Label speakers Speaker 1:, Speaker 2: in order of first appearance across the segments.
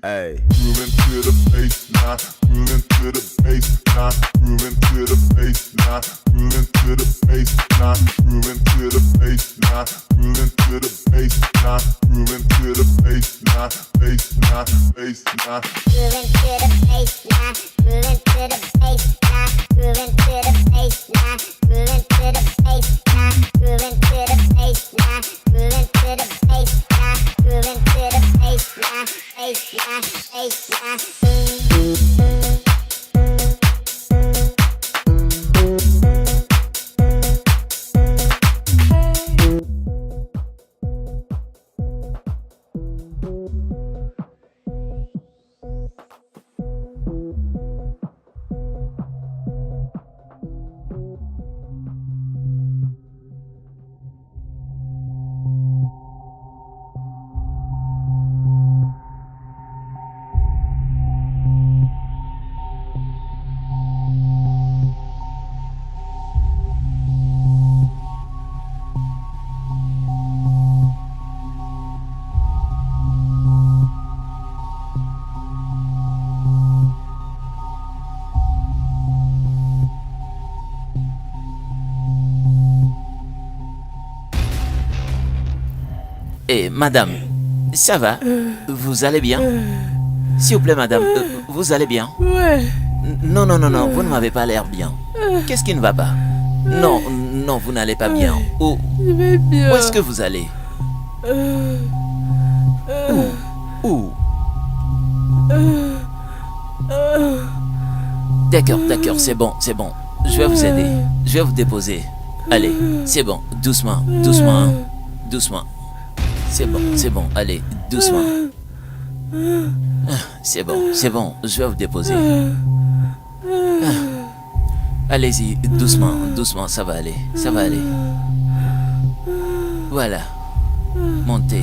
Speaker 1: Hey.
Speaker 2: Moving to the bass now, moving to the bass now, moving to the bass now, moving to the bass now, moving to the bass now, moving to the bass now, moving to the bass now, bass now, bass now.
Speaker 3: Moving to the bass now, moving to the bass now, moving to the bass now, moving to the bass now, moving to the bass now, moving to the bass now, moving to the bass now, bass now, bass now.
Speaker 1: Eh, madame, ça va? Vous allez bien? S'il vous plaît, madame, vous allez bien?
Speaker 4: Ouais.
Speaker 1: Non, non, non, non, vous ne m'avez pas l'air bien. Qu'est-ce qui ne va pas? Non, non, vous n'allez pas bien. Où
Speaker 4: Je vais bien.
Speaker 1: est-ce que vous allez? Où? D'accord, d'accord, c'est bon, c'est bon. Je vais vous aider. Je vais vous déposer. Allez, c'est bon, doucement, doucement, hein. Doucement. C'est bon, allez, doucement. C'est bon, je vais vous déposer. Allez-y, doucement, doucement, ça va aller, ça va aller. Voilà, montez.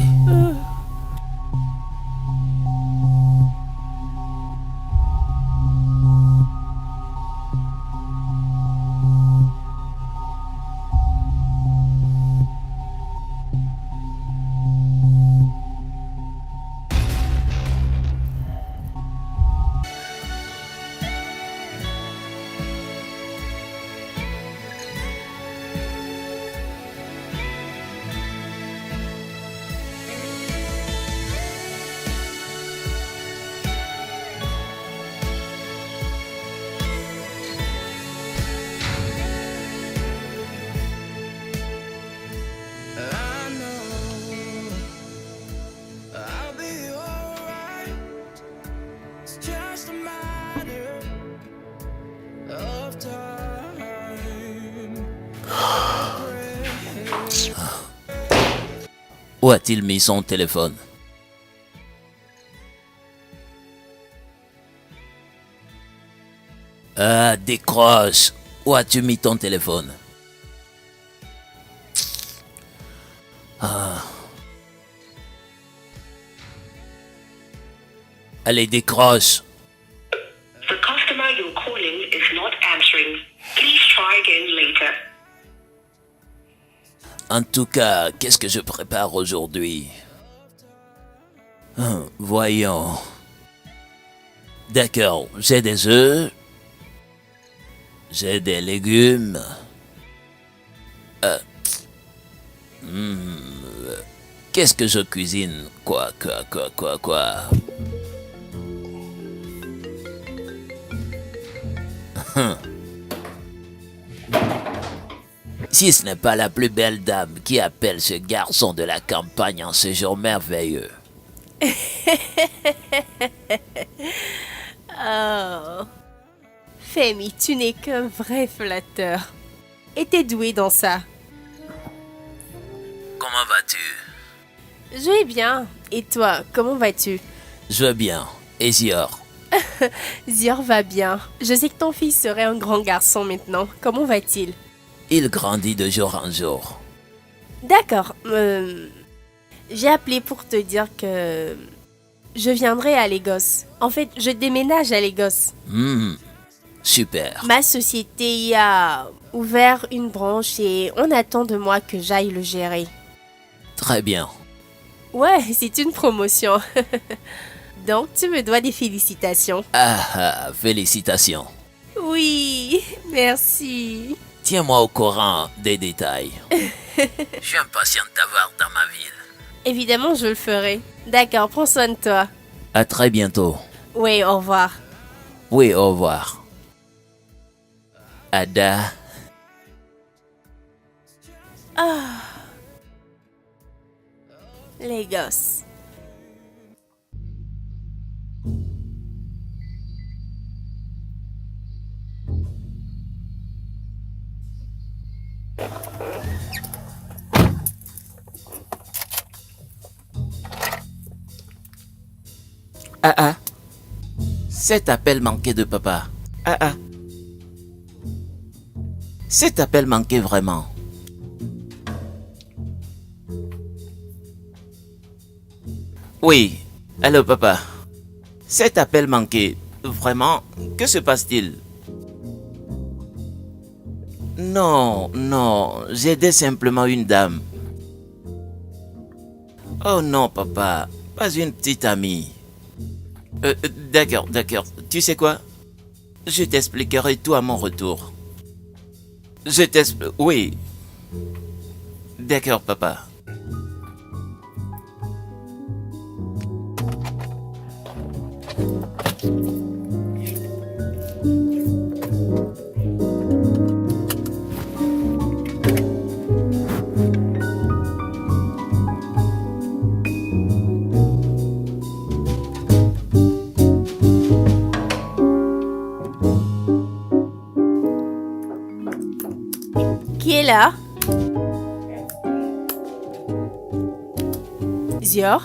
Speaker 1: Où a-t-il mis son téléphone? Ah, décroche! Où as-tu mis ton téléphone? Ah. Allez, décroche!
Speaker 5: The customer you're calling is not answering. Please try again later.
Speaker 1: En tout cas, qu'est-ce que je prépare aujourd'hui? Voyons. D'accord, j'ai des œufs. J'ai des légumes. Qu'est-ce que je cuisine? Quoi? Qui ce n'est pas la plus belle dame qui appelle ce garçon de la campagne en ce jour merveilleux?
Speaker 4: Oh. Femi, tu n'es qu'un vrai flatteur. Et t'es doué dans ça.
Speaker 1: Comment vas-tu?
Speaker 4: Je vais bien. Et toi, comment vas-tu?
Speaker 1: Je vais bien. Et Zior?
Speaker 4: Zior va bien. Je sais que ton fils serait un grand garçon maintenant. Comment va-t-il?
Speaker 1: Il grandit de jour en jour.
Speaker 4: D'accord. J'ai appelé pour te dire que je viendrai à Lagos. En fait, je déménage à Lagos.
Speaker 1: Super.
Speaker 4: Ma société y a ouvert une branche et on attend de moi que j'aille le gérer.
Speaker 1: Très bien.
Speaker 4: Ouais, c'est une promotion. Donc, tu me dois des félicitations.
Speaker 1: Félicitations.
Speaker 4: Oui, merci.
Speaker 1: Tiens-moi au courant des détails. Je suis impatient de t'avoir dans ma ville.
Speaker 4: Évidemment, je le ferai. D'accord, prends soin de toi.
Speaker 1: À très bientôt.
Speaker 4: Oui, au revoir.
Speaker 1: Oui, au revoir. Ada.
Speaker 4: Lagos.
Speaker 1: Cet appel manqué de papa. Cet appel manqué vraiment. Oui, allô papa. Cet appel manqué, vraiment, que se passe-t-il? Non, j'aidais simplement une dame. Oh non papa, pas une petite amie. D'accord. Tu sais quoi? Je t'expliquerai tout à mon retour. Oui. D'accord, papa.
Speaker 4: Qui est là? Zior?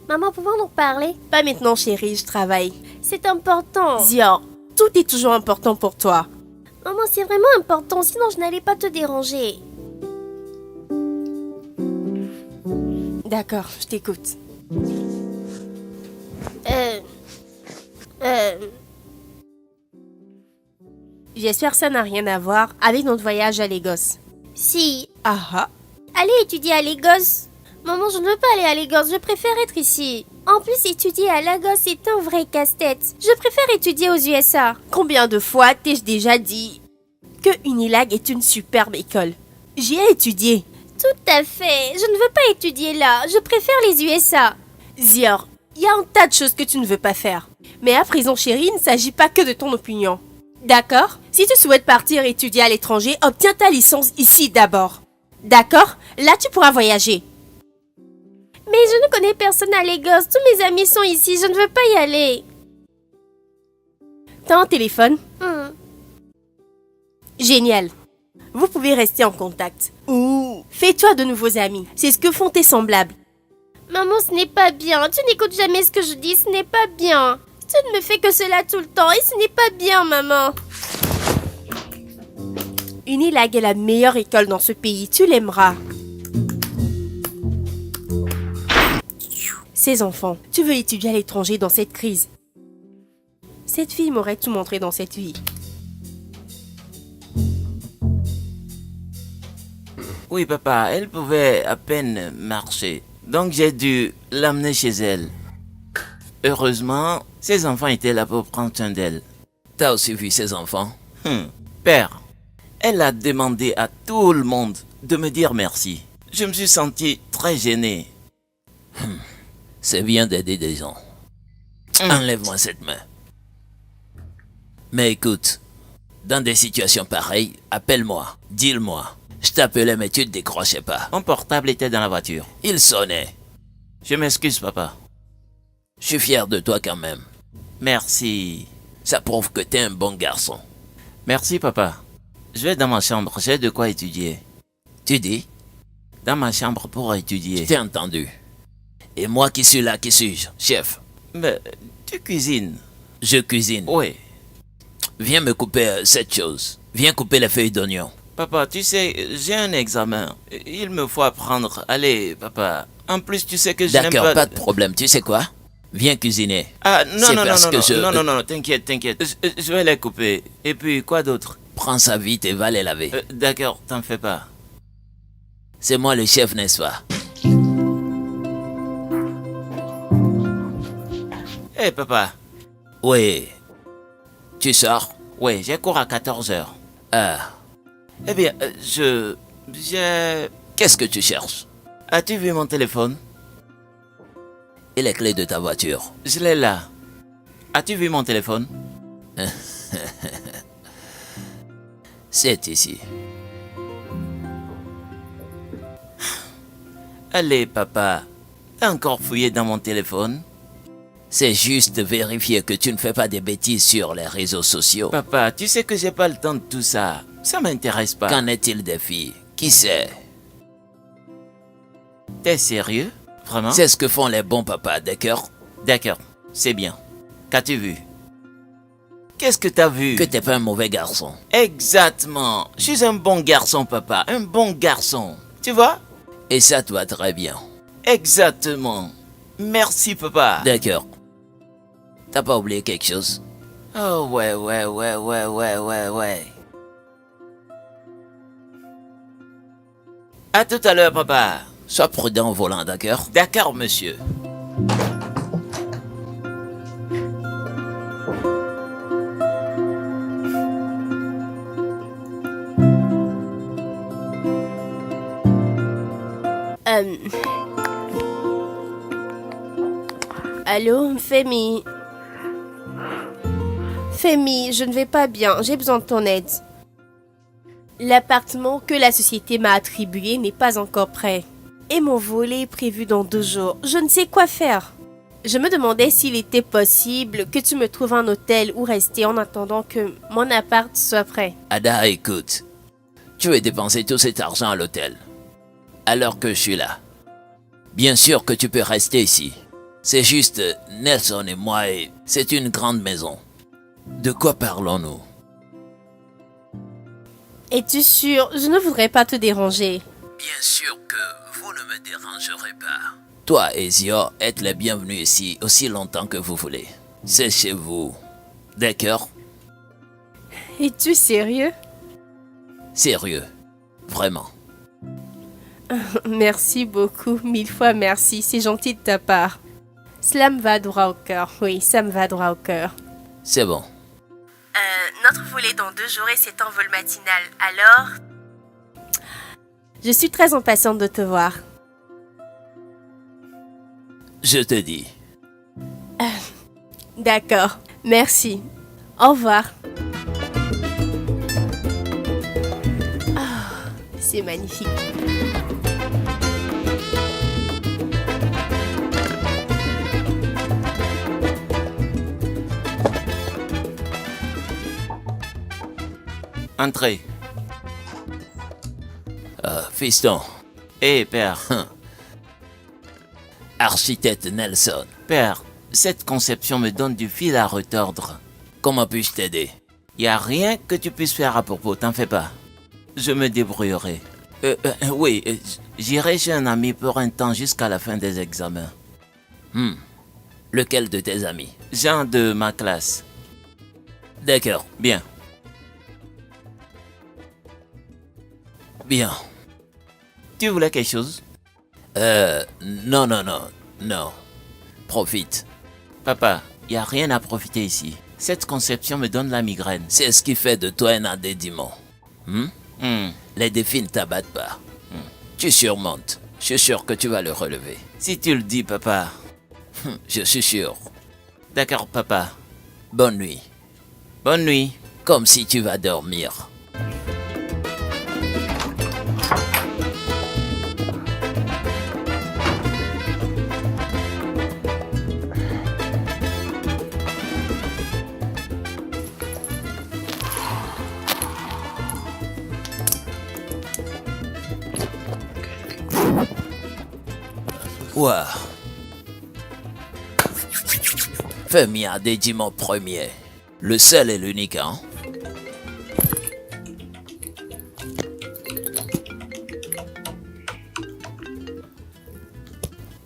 Speaker 3: Maman, pouvons-nous parler?
Speaker 4: Pas maintenant, chérie, je travaille.
Speaker 3: C'est important.
Speaker 4: Zior, tout est toujours important pour toi.
Speaker 3: Maman, c'est vraiment important, sinon je n'allais pas te déranger.
Speaker 4: D'accord, je t'écoute. J'espère que ça n'a rien à voir avec notre voyage à Lagos.
Speaker 3: Si.
Speaker 4: Allez
Speaker 3: étudier à Lagos. Maman, je ne veux pas aller à Lagos, je préfère être ici. En plus, étudier à Lagos, c'est un vrai casse-tête. Je préfère étudier aux USA.
Speaker 4: Combien de fois t'ai-je déjà dit que Unilag est une superbe école? J'y ai étudié.
Speaker 3: Tout à fait. Je ne veux pas étudier là. Je préfère les USA.
Speaker 4: Zior, il y a un tas de choses que tu ne veux pas faire. Mais à présent, chérie, il ne s'agit pas que de ton opinion. D'accord? Si tu souhaites partir étudier à l'étranger, obtiens ta licence ici d'abord. D'accord? Là, tu pourras voyager.
Speaker 3: Mais je ne connais personne à Lagos. Tous mes amis sont ici. Je ne veux pas y aller.
Speaker 4: T'as un téléphone? Génial. Vous pouvez rester en contact. Ou fais-toi de nouveaux amis. C'est ce que font tes semblables.
Speaker 3: Maman, ce n'est pas bien. Tu n'écoutes jamais ce que je dis. Ce n'est pas bien. Tu ne me fais que cela tout le temps et ce n'est pas bien, maman.
Speaker 4: Unilag est la meilleure école dans ce pays. Tu l'aimeras. Ces enfants, tu veux étudier à l'étranger dans cette crise. Cette fille m'aurait tout montré dans cette vie.
Speaker 1: Oui, papa, elle pouvait à peine marcher. Donc j'ai dû l'amener chez elle. Heureusement, ses enfants étaient là pour prendre soin d'elle. T'as aussi vu ses enfants? Père, elle a demandé à tout le monde de me dire merci. Je me suis senti très gêné.
Speaker 6: C'est bien d'aider des gens. Enlève-moi cette main. Mais écoute, dans des situations pareilles, appelle-moi, dis-le-moi. Je t'appelais mais tu ne décrochais pas.
Speaker 1: Mon portable était dans la voiture.
Speaker 6: Il sonnait.
Speaker 1: Je m'excuse, papa.
Speaker 6: Je suis fier de toi quand même.
Speaker 1: Merci.
Speaker 6: Ça prouve que t'es un bon garçon.
Speaker 1: Merci, papa. Je vais dans ma chambre, j'ai de quoi étudier.
Speaker 6: Tu dis?
Speaker 1: Dans ma chambre pour étudier.
Speaker 6: Je t'ai entendu. Et moi qui suis là, qui suis-je, chef?
Speaker 1: Mais tu cuisines.
Speaker 6: Je cuisine.
Speaker 1: Oui.
Speaker 6: Viens me couper cette chose. Viens couper les feuilles d'oignon.
Speaker 1: Papa, tu sais, j'ai un examen. Il me faut apprendre. Allez, papa. En plus, tu sais que je n'aime pas...
Speaker 6: D'accord, pas de problème. Tu sais quoi? Viens cuisiner.
Speaker 1: Ah, non,
Speaker 6: C'est
Speaker 1: non, non,
Speaker 6: parce
Speaker 1: non,
Speaker 6: que
Speaker 1: non,
Speaker 6: je-
Speaker 1: non, non, non, t'inquiète, t'inquiète. Je vais les couper. Et puis, quoi d'autre?
Speaker 6: Prends ça vite et va les laver.
Speaker 1: D'accord, t'en fais pas.
Speaker 6: C'est moi le chef, n'est-ce pas?
Speaker 1: Hé, papa.
Speaker 6: Oui. Tu sors?
Speaker 1: Oui, j'ai cours à 14h.
Speaker 6: Ah.
Speaker 1: Eh bien, j'ai...
Speaker 6: Qu'est-ce que tu cherches?
Speaker 1: As-tu vu mon téléphone?
Speaker 6: Et les clés de ta voiture?
Speaker 1: Je l'ai là. As-tu vu mon téléphone?
Speaker 6: C'est ici.
Speaker 1: Allez, papa. T'as encore fouillé dans mon téléphone?
Speaker 6: C'est juste vérifier que tu ne fais pas des bêtises sur les réseaux sociaux.
Speaker 1: Papa, tu sais que j'ai pas le temps de tout ça. Ça m'intéresse pas.
Speaker 6: Qu'en est-il des filles? Qui sait?
Speaker 1: T'es sérieux? Vraiment?
Speaker 6: C'est ce que font les bons papas, d'accord?
Speaker 1: D'accord, c'est bien. Qu'as-tu vu? Qu'est-ce que t'as vu?
Speaker 6: Que t'es pas un mauvais garçon.
Speaker 1: Exactement. Je suis un bon garçon, papa. Un bon garçon. Tu vois?
Speaker 6: Et ça te va très bien.
Speaker 1: Exactement. Merci, papa.
Speaker 6: D'accord. T'as pas oublié quelque chose?
Speaker 1: Oh, ouais. À tout à l'heure, papa.
Speaker 6: Sois prudent au volant, d'accord?
Speaker 1: D'accord, monsieur.
Speaker 4: Allô, Femi. Femi, je ne vais pas bien, j'ai besoin de ton aide. L'appartement que la société m'a attribué n'est pas encore prêt. Et mon volet est prévu dans 2 jours. Je ne sais quoi faire. Je me demandais s'il était possible que tu me trouves un hôtel où rester en attendant que mon appart soit prêt.
Speaker 6: Ada, écoute. Tu veux dépenser tout cet argent à l'hôtel. Alors que je suis là. Bien sûr que tu peux rester ici. C'est juste Nelson et moi et c'est une grande maison. De quoi parlons-nous?
Speaker 4: Es-tu sûr? Je ne voudrais pas te déranger.
Speaker 6: Bien sûr que vous ne me dérangerez pas. Toi et Zio êtes les bienvenus ici aussi longtemps que vous voulez. C'est chez vous. D'accord?
Speaker 4: Es-tu sérieux?
Speaker 6: Sérieux. Vraiment.
Speaker 4: Merci beaucoup, 1000 fois merci, c'est gentil de ta part. Cela me va droit au cœur, oui, ça me va droit au cœur.
Speaker 6: C'est bon.
Speaker 4: Notre volet dans 2 jours et c'est en vol matinal, alors... Je suis très impatiente de te voir.
Speaker 6: Je te dis.
Speaker 4: D'accord, merci. Au revoir. Ah, c'est magnifique.
Speaker 1: Entrez.
Speaker 6: Fiston.
Speaker 1: Hé, père.
Speaker 6: Architecte Nelson.
Speaker 1: Père, cette conception me donne du fil à retordre.
Speaker 6: Comment puis-je t'aider?
Speaker 1: Y a rien que tu puisses faire à propos, t'en fais pas. Je me débrouillerai. Oui, j'irai chez un ami pour un temps jusqu'à la fin des examens.
Speaker 6: Lequel de tes amis?
Speaker 1: Jean de ma classe.
Speaker 6: D'accord.
Speaker 1: Bien.
Speaker 6: Bien.
Speaker 1: Tu voulais quelque chose?
Speaker 6: Non. Profite.
Speaker 1: Papa, y a rien à profiter ici. Cette conception me donne la migraine.
Speaker 6: C'est ce qui fait de toi un adédiment. Les défis ne t'abattent pas. Tu surmontes. Je suis sûr que tu vas le relever.
Speaker 1: Si tu le dis, papa.
Speaker 6: Je suis sûr.
Speaker 1: D'accord, papa.
Speaker 6: Bonne nuit.
Speaker 1: Bonne nuit.
Speaker 6: Comme si tu vas dormir. Ouah. Femi a dédié mon premier. Le seul et l'unique, hein?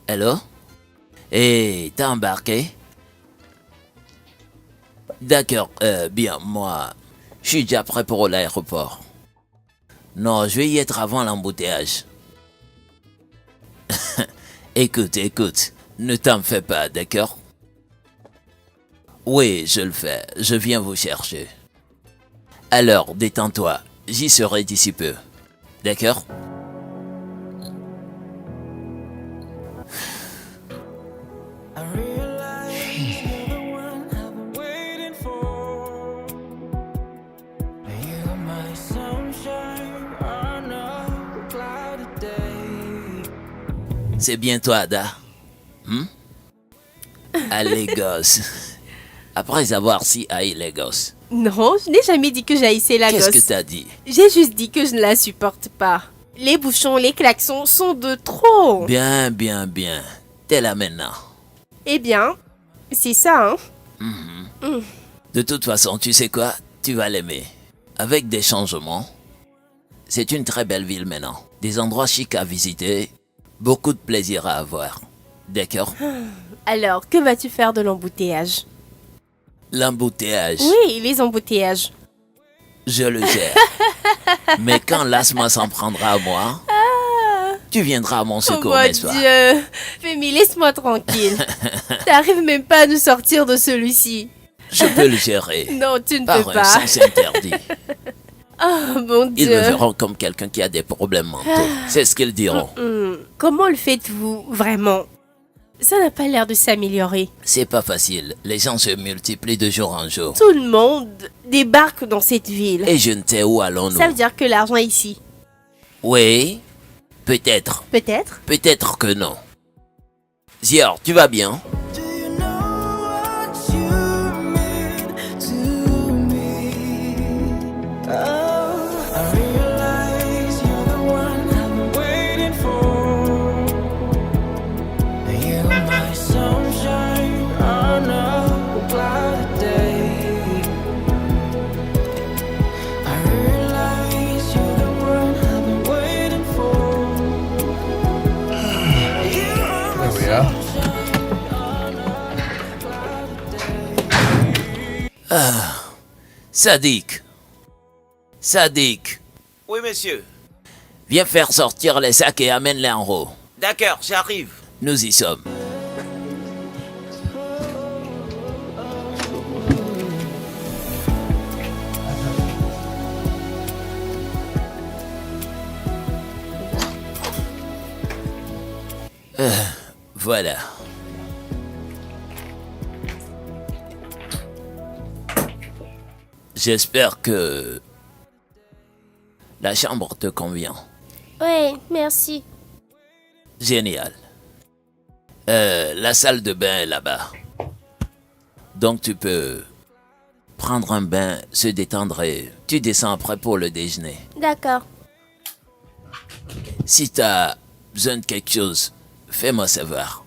Speaker 6: Hello? Et t'as embarqué? D'accord, bien, moi, je suis déjà prêt pour l'aéroport. Non, je vais y être avant l'embouteillage. Écoute, ne t'en fais pas, d'accord? Oui, je le fais, je viens vous chercher. Alors, détends-toi, j'y serai d'ici peu. D'accord? C'est bien toi, Ada. À Lagos. Après avoir si haï Lagos.
Speaker 4: Non, je n'ai jamais dit que j'haïssais la
Speaker 6: Qu'est-ce
Speaker 4: gosse.
Speaker 6: que t'as dit?
Speaker 4: J'ai juste dit que je ne la supporte pas. Les bouchons, les klaxons sont de trop.
Speaker 6: Bien. T'es là maintenant.
Speaker 4: Eh bien, c'est ça, hein.
Speaker 6: De toute façon, tu sais quoi? Tu vas l'aimer. Avec des changements. C'est une très belle ville maintenant. Des endroits chics à visiter. Beaucoup de plaisir à avoir. D'accord?
Speaker 4: Alors, que vas-tu faire de l'embouteillage?
Speaker 6: L'embouteillage.
Speaker 4: Oui, les embouteillages.
Speaker 6: Je le gère. Mais quand l'asthme s'en prendra à moi, tu viendras à mon
Speaker 4: Oh
Speaker 6: secours,
Speaker 4: mon
Speaker 6: n'est-ce pas?
Speaker 4: Dieu. Femi, laisse-moi tranquille. T'arrives même pas à nous sortir de celui-ci.
Speaker 6: Je peux le gérer.
Speaker 4: Non, tu ne
Speaker 6: Par
Speaker 4: peux
Speaker 6: un
Speaker 4: pas.
Speaker 6: sens interdit.
Speaker 4: Oh mon
Speaker 6: Ils
Speaker 4: Dieu.
Speaker 6: me verront comme quelqu'un qui a des problèmes mentaux. C'est ce qu'ils diront.
Speaker 4: Comment le faites-vous, vraiment? Ça n'a pas l'air de s'améliorer.
Speaker 6: C'est pas facile. Les gens se multiplient de jour en jour.
Speaker 4: Tout le monde débarque dans cette ville.
Speaker 6: Et je ne sais où allons-nous.
Speaker 4: Ça veut dire que l'argent est ici.
Speaker 6: Oui, peut-être.
Speaker 4: Peut-être.
Speaker 6: Peut-être que non. Zior, tu vas bien?
Speaker 7: There we are.
Speaker 6: Sadiq,
Speaker 1: Oui, monsieur.
Speaker 6: viens faire sortir les sacs et amène-les en haut.
Speaker 1: D'accord, j'arrive.
Speaker 6: Nous y sommes. Voilà. J'espère que la chambre te convient.
Speaker 4: Ouais, merci.
Speaker 6: Génial. La salle de bain est là-bas. Donc tu peux prendre un bain, se détendre et tu descends après pour le déjeuner.
Speaker 4: D'accord.
Speaker 6: Si t'as besoin de quelque chose, fais-moi savoir.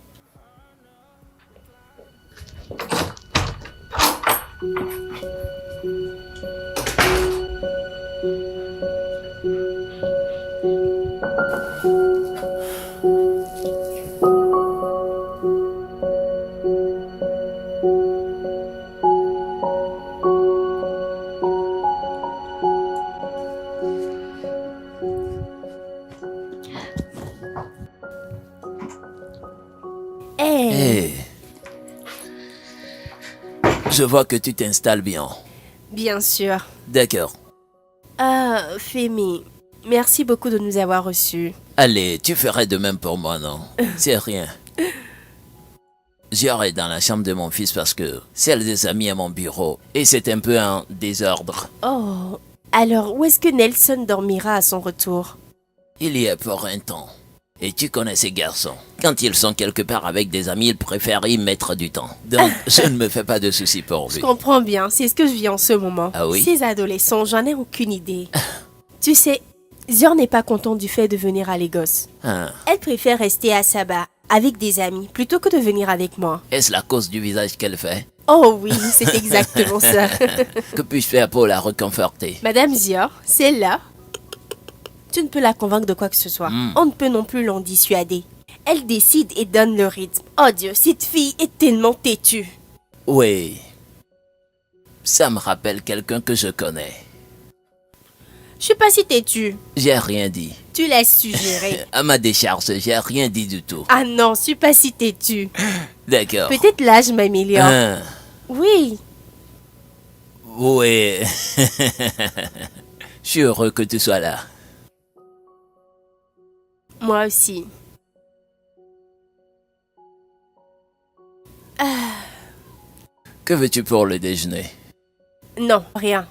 Speaker 4: Eh,
Speaker 6: Eh, je vois que tu t'installes bien.
Speaker 4: bien sûr.
Speaker 6: D'accord.
Speaker 4: Ah, Femi, merci beaucoup de nous avoir reçus.
Speaker 6: Allez, tu ferais de même pour moi, non? C'est rien. J'irai dans la chambre de mon fils parce que celle des amis à mon bureau et c'est un peu un désordre.
Speaker 4: Oh, alors où est-ce que Nelson dormira à son retour?
Speaker 6: Il y est pour un temps. Et tu connais ces garçons. Quand ils sont quelque part avec des amis, ils préfèrent y mettre du temps. Donc, je ne me fais pas de soucis pour
Speaker 4: Je
Speaker 6: lui.
Speaker 4: comprends bien, c'est ce que je vis en ce moment.
Speaker 6: Ah oui?
Speaker 4: Ces adolescents, j'en ai aucune idée. Tu sais, Zior n'est pas contente du fait de venir à Lagos.
Speaker 6: Ah,
Speaker 4: Elle préfère rester à Sabah avec des amis plutôt que de venir avec moi.
Speaker 6: est-ce la cause du visage qu'elle fait?
Speaker 4: Oh oui, c'est exactement ça.
Speaker 6: Que puis-je faire pour la reconforter?
Speaker 4: Madame Zior, c'est là. Tu ne peux la convaincre de quoi que ce soit. On ne peut non plus l'en dissuader. Elle décide et donne le rythme. Oh Dieu, cette fille est tellement têtue.
Speaker 6: Oui. Ça me rappelle quelqu'un que je connais.
Speaker 4: Je suis pas si têtue.
Speaker 6: J'ai rien dit.
Speaker 4: Tu laisses suggérer.
Speaker 6: À ma décharge, j'ai rien dit du tout.
Speaker 4: Ah non, je suis pas si têtue.
Speaker 6: D'accord.
Speaker 4: Peut-être l'âge m'améliore.
Speaker 6: Ah,
Speaker 4: Oui.
Speaker 6: oui. Je suis heureux que tu sois là.
Speaker 4: Moi aussi.
Speaker 6: Que veux-tu pour le déjeuner?
Speaker 4: Non, rien.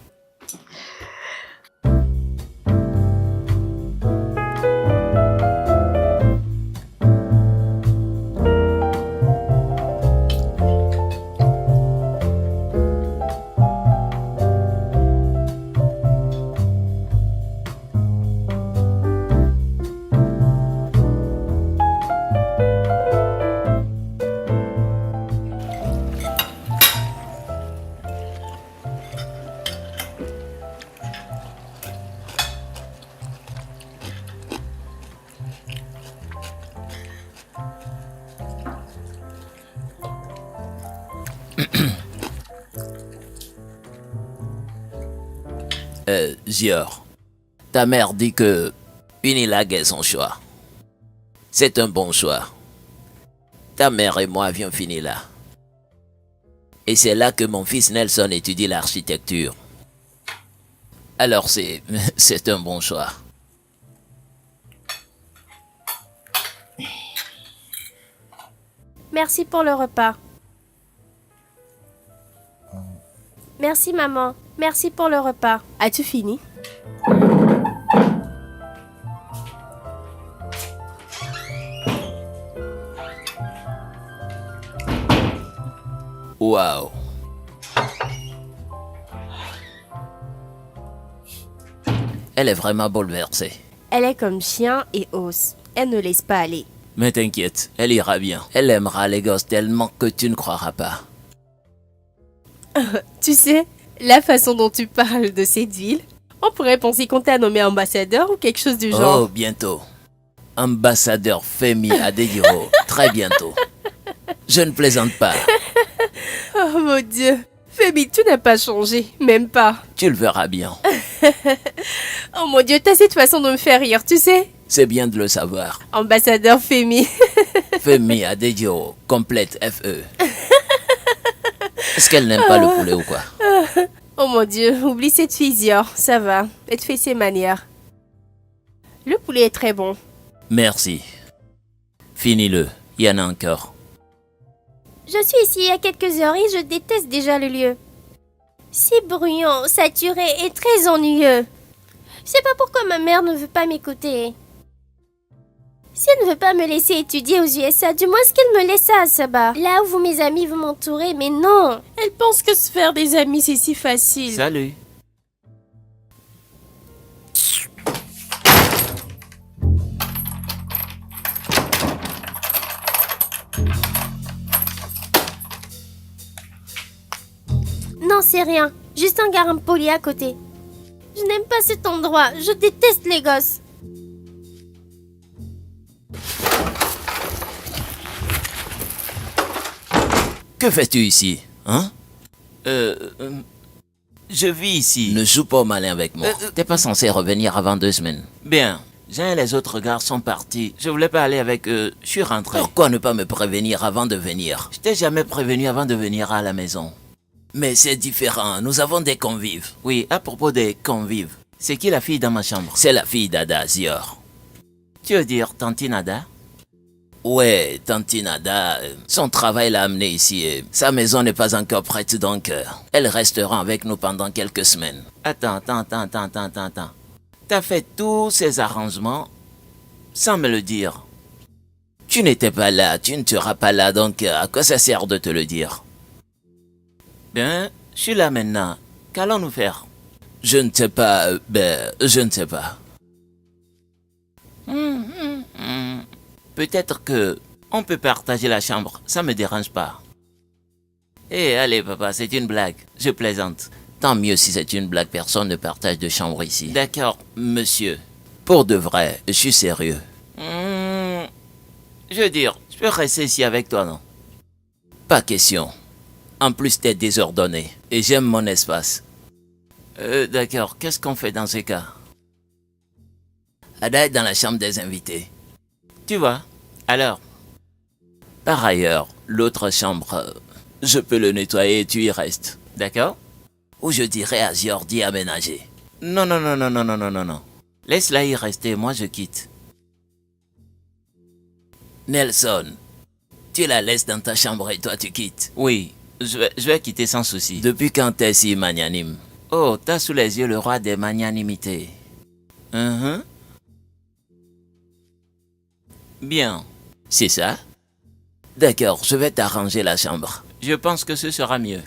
Speaker 6: Zior, ta mère dit que Unilag est son choix. C'est un bon choix. Ta mère et moi avions fini là. Et c'est là que mon fils Nelson étudie l'architecture. Alors c'est un bon choix.
Speaker 4: Merci pour le repas. Merci maman. Merci pour le repas. As-tu fini?
Speaker 6: Waouh. Elle est vraiment bouleversée.
Speaker 4: Elle est comme chien et os. Elle ne laisse pas aller.
Speaker 6: Mais t'inquiète, elle ira bien. Elle aimera Lagos tellement que tu ne croiras pas.
Speaker 4: Tu sais, la façon dont tu parles de cette ville, on pourrait penser qu'on t'a nommé ambassadeur ou quelque chose du genre.
Speaker 6: Oh, bientôt. Ambassadeur Femi Adedio, très bientôt. Je ne plaisante pas.
Speaker 4: Oh mon Dieu. Femi, tu n'as pas changé. Même pas.
Speaker 6: Tu le verras bien.
Speaker 4: Oh mon Dieu, t'as cette façon de me faire rire, tu sais.
Speaker 6: C'est bien de le savoir.
Speaker 4: Ambassadeur Femi.
Speaker 6: Femi Adedio, complète FE. Est-ce qu'elle n'aime pas le poulet ou quoi?
Speaker 4: Oh mon Dieu, oublie cette fille Zior, ça va. Elle te fait ses manières. Le poulet est très bon.
Speaker 6: Merci. Finis-le, il y en a encore.
Speaker 3: Je suis ici il y a quelques heures et je déteste déjà le lieu. C'est bruyant, saturé et très ennuyeux. Je sais pas pourquoi ma mère ne veut pas m'écouter. Si elle ne veut pas me laisser étudier aux USA, du moins qu'elle me laisse à Sabah. Là où mes amis vont m'entourer, mais non.
Speaker 4: Elle pense que se faire des amis, c'est si facile.
Speaker 1: Salut.
Speaker 3: Non, c'est rien. Juste un garam poli à côté. Je n'aime pas cet endroit. Je déteste les gosses.
Speaker 6: Que fais-tu ici, hein?
Speaker 1: Je vis ici.
Speaker 6: Ne joue pas au malin avec moi. T'es pas censé revenir avant 2 semaines.
Speaker 1: Bien. Jean et les autres gars sont partis. Je voulais pas aller avec eux. Je suis rentré.
Speaker 6: Pourquoi ne pas me prévenir avant de venir?
Speaker 1: Je t'ai jamais prévenu avant de venir à la maison.
Speaker 6: Mais c'est différent, nous avons des convives.
Speaker 1: Oui, à propos des convives. C'est qui la fille dans ma chambre?
Speaker 6: C'est la fille d'Ada Zior.
Speaker 1: Tu veux dire Tantinada?
Speaker 6: Ouais, Tantinada, son travail l'a amené ici et sa maison n'est pas encore prête donc elle restera avec nous pendant quelques semaines.
Speaker 1: Attends. T'as fait tous ces arrangements sans me le dire.
Speaker 6: Tu n'étais pas là, tu ne seras pas là donc à quoi ça sert de te le dire?
Speaker 1: Bien, je suis là maintenant. Qu'allons-nous faire?
Speaker 6: Je ne sais pas, je ne sais pas.
Speaker 1: Peut-être que on peut partager la chambre, ça me dérange pas. Eh, allez papa, c'est une blague, je plaisante.
Speaker 6: Tant mieux si c'est une blague, personne ne partage de chambre ici.
Speaker 1: D'accord, monsieur.
Speaker 6: Pour de vrai, je suis sérieux.
Speaker 1: Je veux dire, je peux rester ici avec toi, non?
Speaker 6: Pas question. En plus, t'es désordonné et j'aime mon espace.
Speaker 1: D'accord, qu'est-ce qu'on fait dans ces cas?
Speaker 6: Ada est dans la chambre des invités.
Speaker 1: Tu vois? Alors?
Speaker 6: Par ailleurs, l'autre chambre, je peux le nettoyer et tu y restes.
Speaker 1: D'accord?
Speaker 6: Ou je dirais à Zior d'y aménager.
Speaker 1: Non. Laisse-la y rester, moi je quitte.
Speaker 6: Nelson, tu la laisses dans ta chambre et toi tu quittes.
Speaker 1: Oui, je vais quitter sans souci.
Speaker 6: Depuis quand t'es si magnanime?
Speaker 1: Oh, t'as sous les yeux le roi des magnanimités. Bien.
Speaker 6: C'est ça? D'accord, je vais t'arranger la chambre.
Speaker 1: Je pense que ce sera mieux.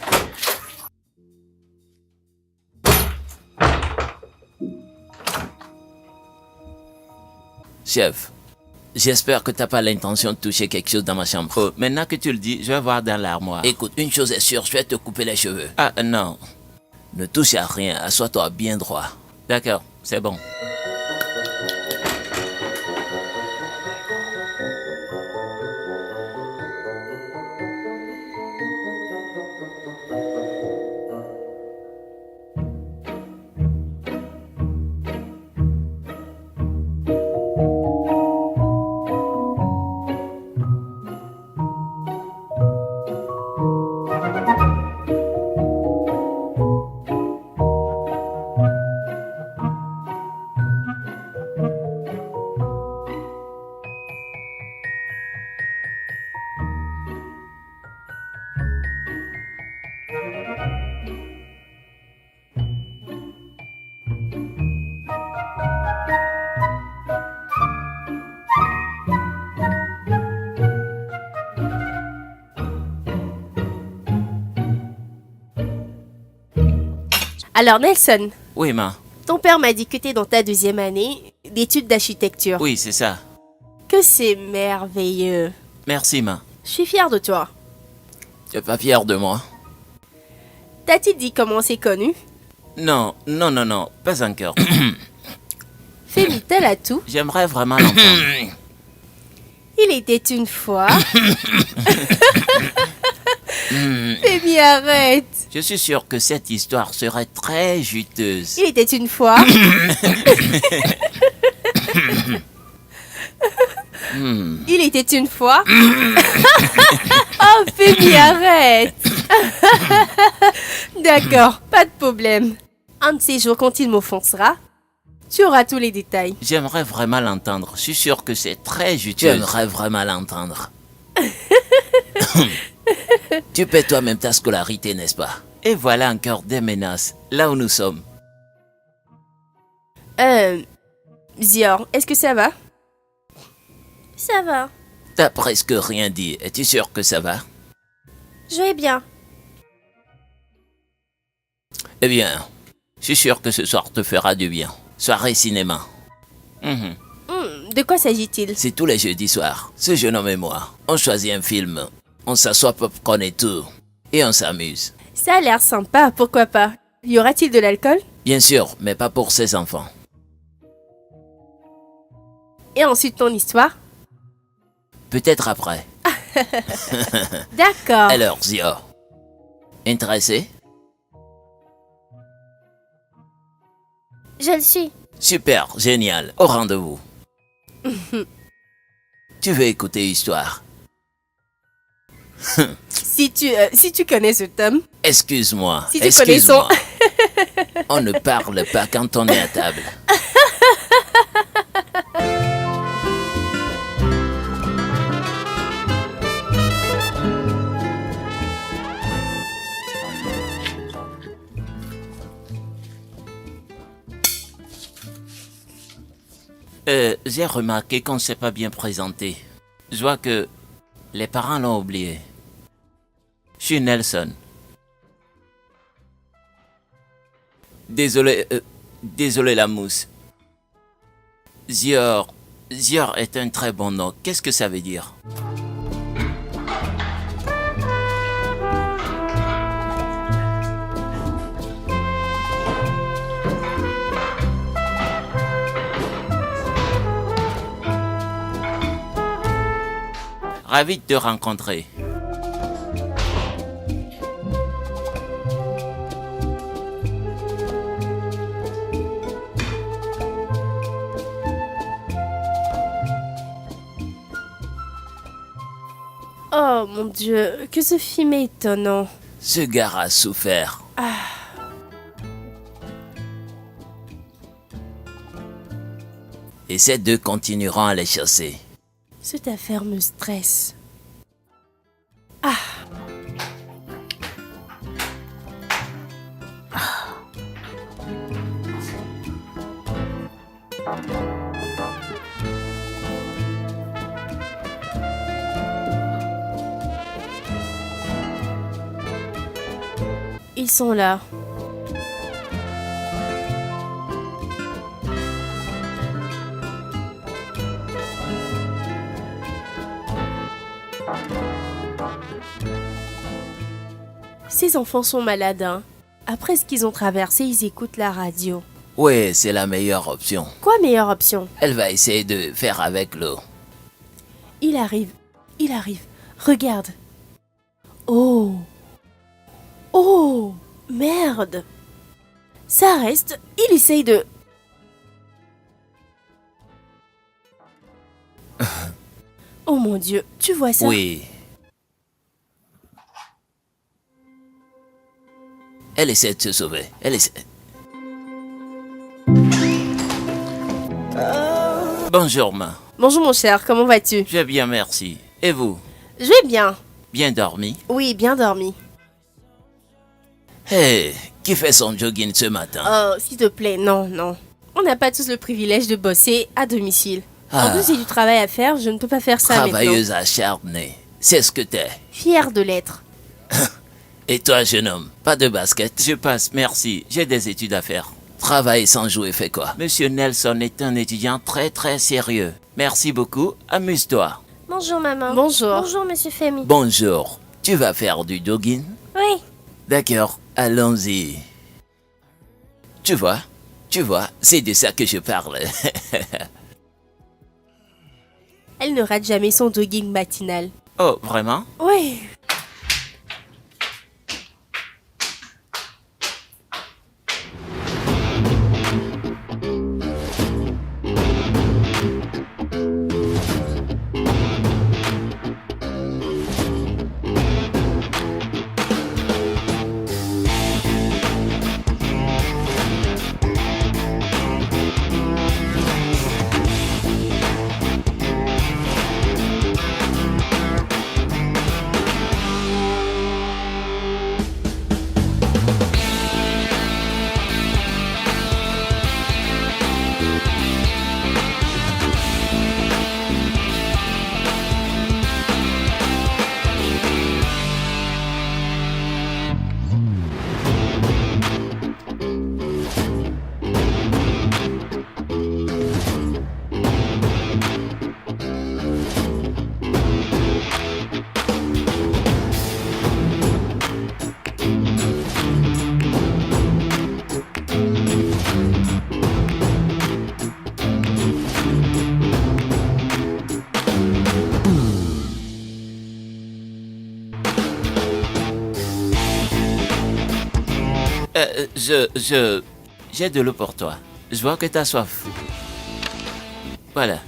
Speaker 6: Chef, j'espère que t'as pas l'intention de toucher quelque chose dans ma chambre.
Speaker 1: Oh, maintenant que tu le dis, je vais voir dans l'armoire.
Speaker 6: Écoute, une chose est sûre, je vais te couper les cheveux.
Speaker 1: Ah, non.
Speaker 6: Ne touche à rien, assois-toi bien droit.
Speaker 1: D'accord, c'est bon.
Speaker 4: Alors Nelson,
Speaker 1: Oui, ma.
Speaker 4: ton père m'a dit que t'es dans ta 2e année d'études d'architecture.
Speaker 1: Oui, c'est ça.
Speaker 4: Que c'est merveilleux.
Speaker 1: Merci, ma.
Speaker 4: Je suis fière de toi.
Speaker 6: Tu es pas fier de moi?
Speaker 4: T'as-t-il dit comment on s'est connus?
Speaker 1: Non, pas encore.
Speaker 4: Femi-t-elle à tout?
Speaker 1: J'aimerais vraiment l'entendre.
Speaker 4: Il était une fois... Femi, arrête.
Speaker 1: Je suis sûr que cette histoire serait très juteuse.
Speaker 4: Il était une fois... Il était une fois... Oh, Femi, arrête. D'accord, pas de problème. Un de ces jours, quand il m'offensera, tu auras tous les détails.
Speaker 1: J'aimerais vraiment l'entendre. Je suis sûr que c'est très
Speaker 6: Tu
Speaker 1: juteux.
Speaker 6: aimerais vraiment l'entendre. Tu paies toi-même ta scolarité, n'est-ce pas?
Speaker 1: Et voilà encore des menaces, là où nous sommes.
Speaker 4: Zior, est-ce que ça va? Ça va.
Speaker 6: T'as presque rien dit. Es-tu sûr que ça va?
Speaker 4: Je vais bien.
Speaker 6: Eh bien, je suis sûr que ce soir te fera du bien. Soirée cinéma.
Speaker 4: De quoi s'agit-il?
Speaker 6: C'est tous les jeudis soirs. Ce jeune homme et moi, on choisit un film. On s'assoit popcorn et tout. Et on s'amuse.
Speaker 4: Ça a l'air sympa, pourquoi pas? Y aura-t-il de l'alcool?
Speaker 6: Bien sûr, mais pas pour ses enfants.
Speaker 4: Et ensuite ton histoire?
Speaker 6: Peut-être après.
Speaker 4: D'accord.
Speaker 6: Alors, Zio. Intéressé?
Speaker 4: Je le suis.
Speaker 6: Super, génial. Au rendez-vous. Tu veux écouter l'histoire?
Speaker 4: Si tu connais cet homme,
Speaker 6: Excuse-moi.
Speaker 4: Si tu connais son-
Speaker 6: Excuse-moi. On ne parle pas quand on est à table.
Speaker 1: J'ai remarqué qu'on ne s'est pas bien présenté. Je vois que les parents l'ont oublié. Je suis Nelson. Désolé la mousse. Zior est un très bon nom. Qu'est-ce que ça veut dire? Ravi de te rencontrer.
Speaker 4: Oh mon Dieu, que ce film est étonnant.
Speaker 6: Ce gars a souffert. Et ces deux continueront à les chasser.
Speaker 4: Cette affaire me stresse. Ils sont là. Ces enfants sont malades, hein. Après ce qu'ils ont traversé, ils écoutent la radio.
Speaker 6: Oui, c'est la meilleure option.
Speaker 4: Quoi meilleure option?
Speaker 6: Elle va essayer de faire avec l'eau.
Speaker 4: Il arrive. Regarde. Oh. Oh, merde. Ça reste, il essaye de... Oh mon Dieu, tu vois ça?
Speaker 6: Oui. Elle essaie de se sauver. Elle essaie...
Speaker 1: Bonjour, ma.
Speaker 4: Bonjour mon cher, comment vas-tu?
Speaker 1: Je vais bien, merci. Et vous?
Speaker 4: Je vais bien.
Speaker 1: Bien dormi?
Speaker 4: Oui, bien dormi.
Speaker 6: Hey, qui fait son jogging ce matin?
Speaker 4: Oh, s'il te plaît, non. On n'a pas tous le privilège de bosser à domicile. En plus, j'ai du travail à faire, je ne peux pas faire ça
Speaker 6: Travailleuse acharnée. C'est ce que t'es.
Speaker 4: Fière de l'être.
Speaker 6: Et toi, jeune homme, pas de basket?
Speaker 1: Je passe, merci. J'ai des études à faire.
Speaker 6: Travaille sans jouer, fait quoi?
Speaker 1: Monsieur Nelson est un étudiant très très sérieux. Merci beaucoup, amuse-toi.
Speaker 3: Bonjour maman.
Speaker 4: Bonjour.
Speaker 3: Bonjour monsieur Femi.
Speaker 6: Bonjour, tu vas faire du jogging?
Speaker 3: Oui.
Speaker 6: D'accord, allons-y. Tu vois, c'est de ça que je parle.
Speaker 4: Elle ne rate jamais son jogging matinal.
Speaker 1: Oh, vraiment?
Speaker 4: Oui.
Speaker 1: J'ai de l'eau pour toi. Je vois que t'as soif. Voilà.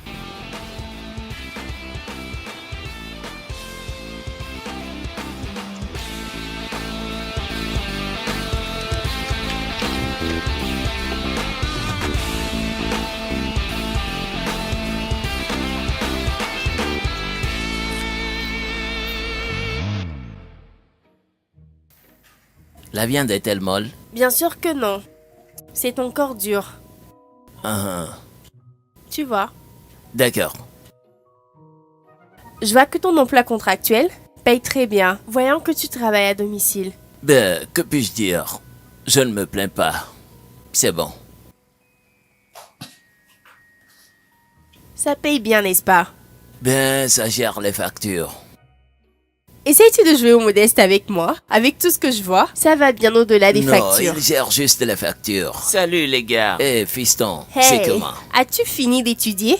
Speaker 6: La viande est-elle molle?
Speaker 4: Bien sûr que non. C'est encore dur.
Speaker 6: Ah,
Speaker 4: Tu vois.
Speaker 6: D'accord.
Speaker 4: Je vois que ton emploi contractuel paye très bien, voyant que tu travailles à domicile.
Speaker 6: Ben, que puis-je dire? Je ne me plains pas. C'est bon.
Speaker 4: Ça paye bien, n'est-ce pas?
Speaker 6: Ben, ça gère les factures.
Speaker 4: Essayes-tu de jouer au modeste avec moi? Avec tout ce que je vois, ça va bien au-delà des
Speaker 6: Non,
Speaker 4: factures.
Speaker 6: il gère juste les factures.
Speaker 1: Salut les gars.
Speaker 6: Eh, fiston, c'est
Speaker 4: Hey,
Speaker 6: comment?
Speaker 4: as-tu fini d'étudier?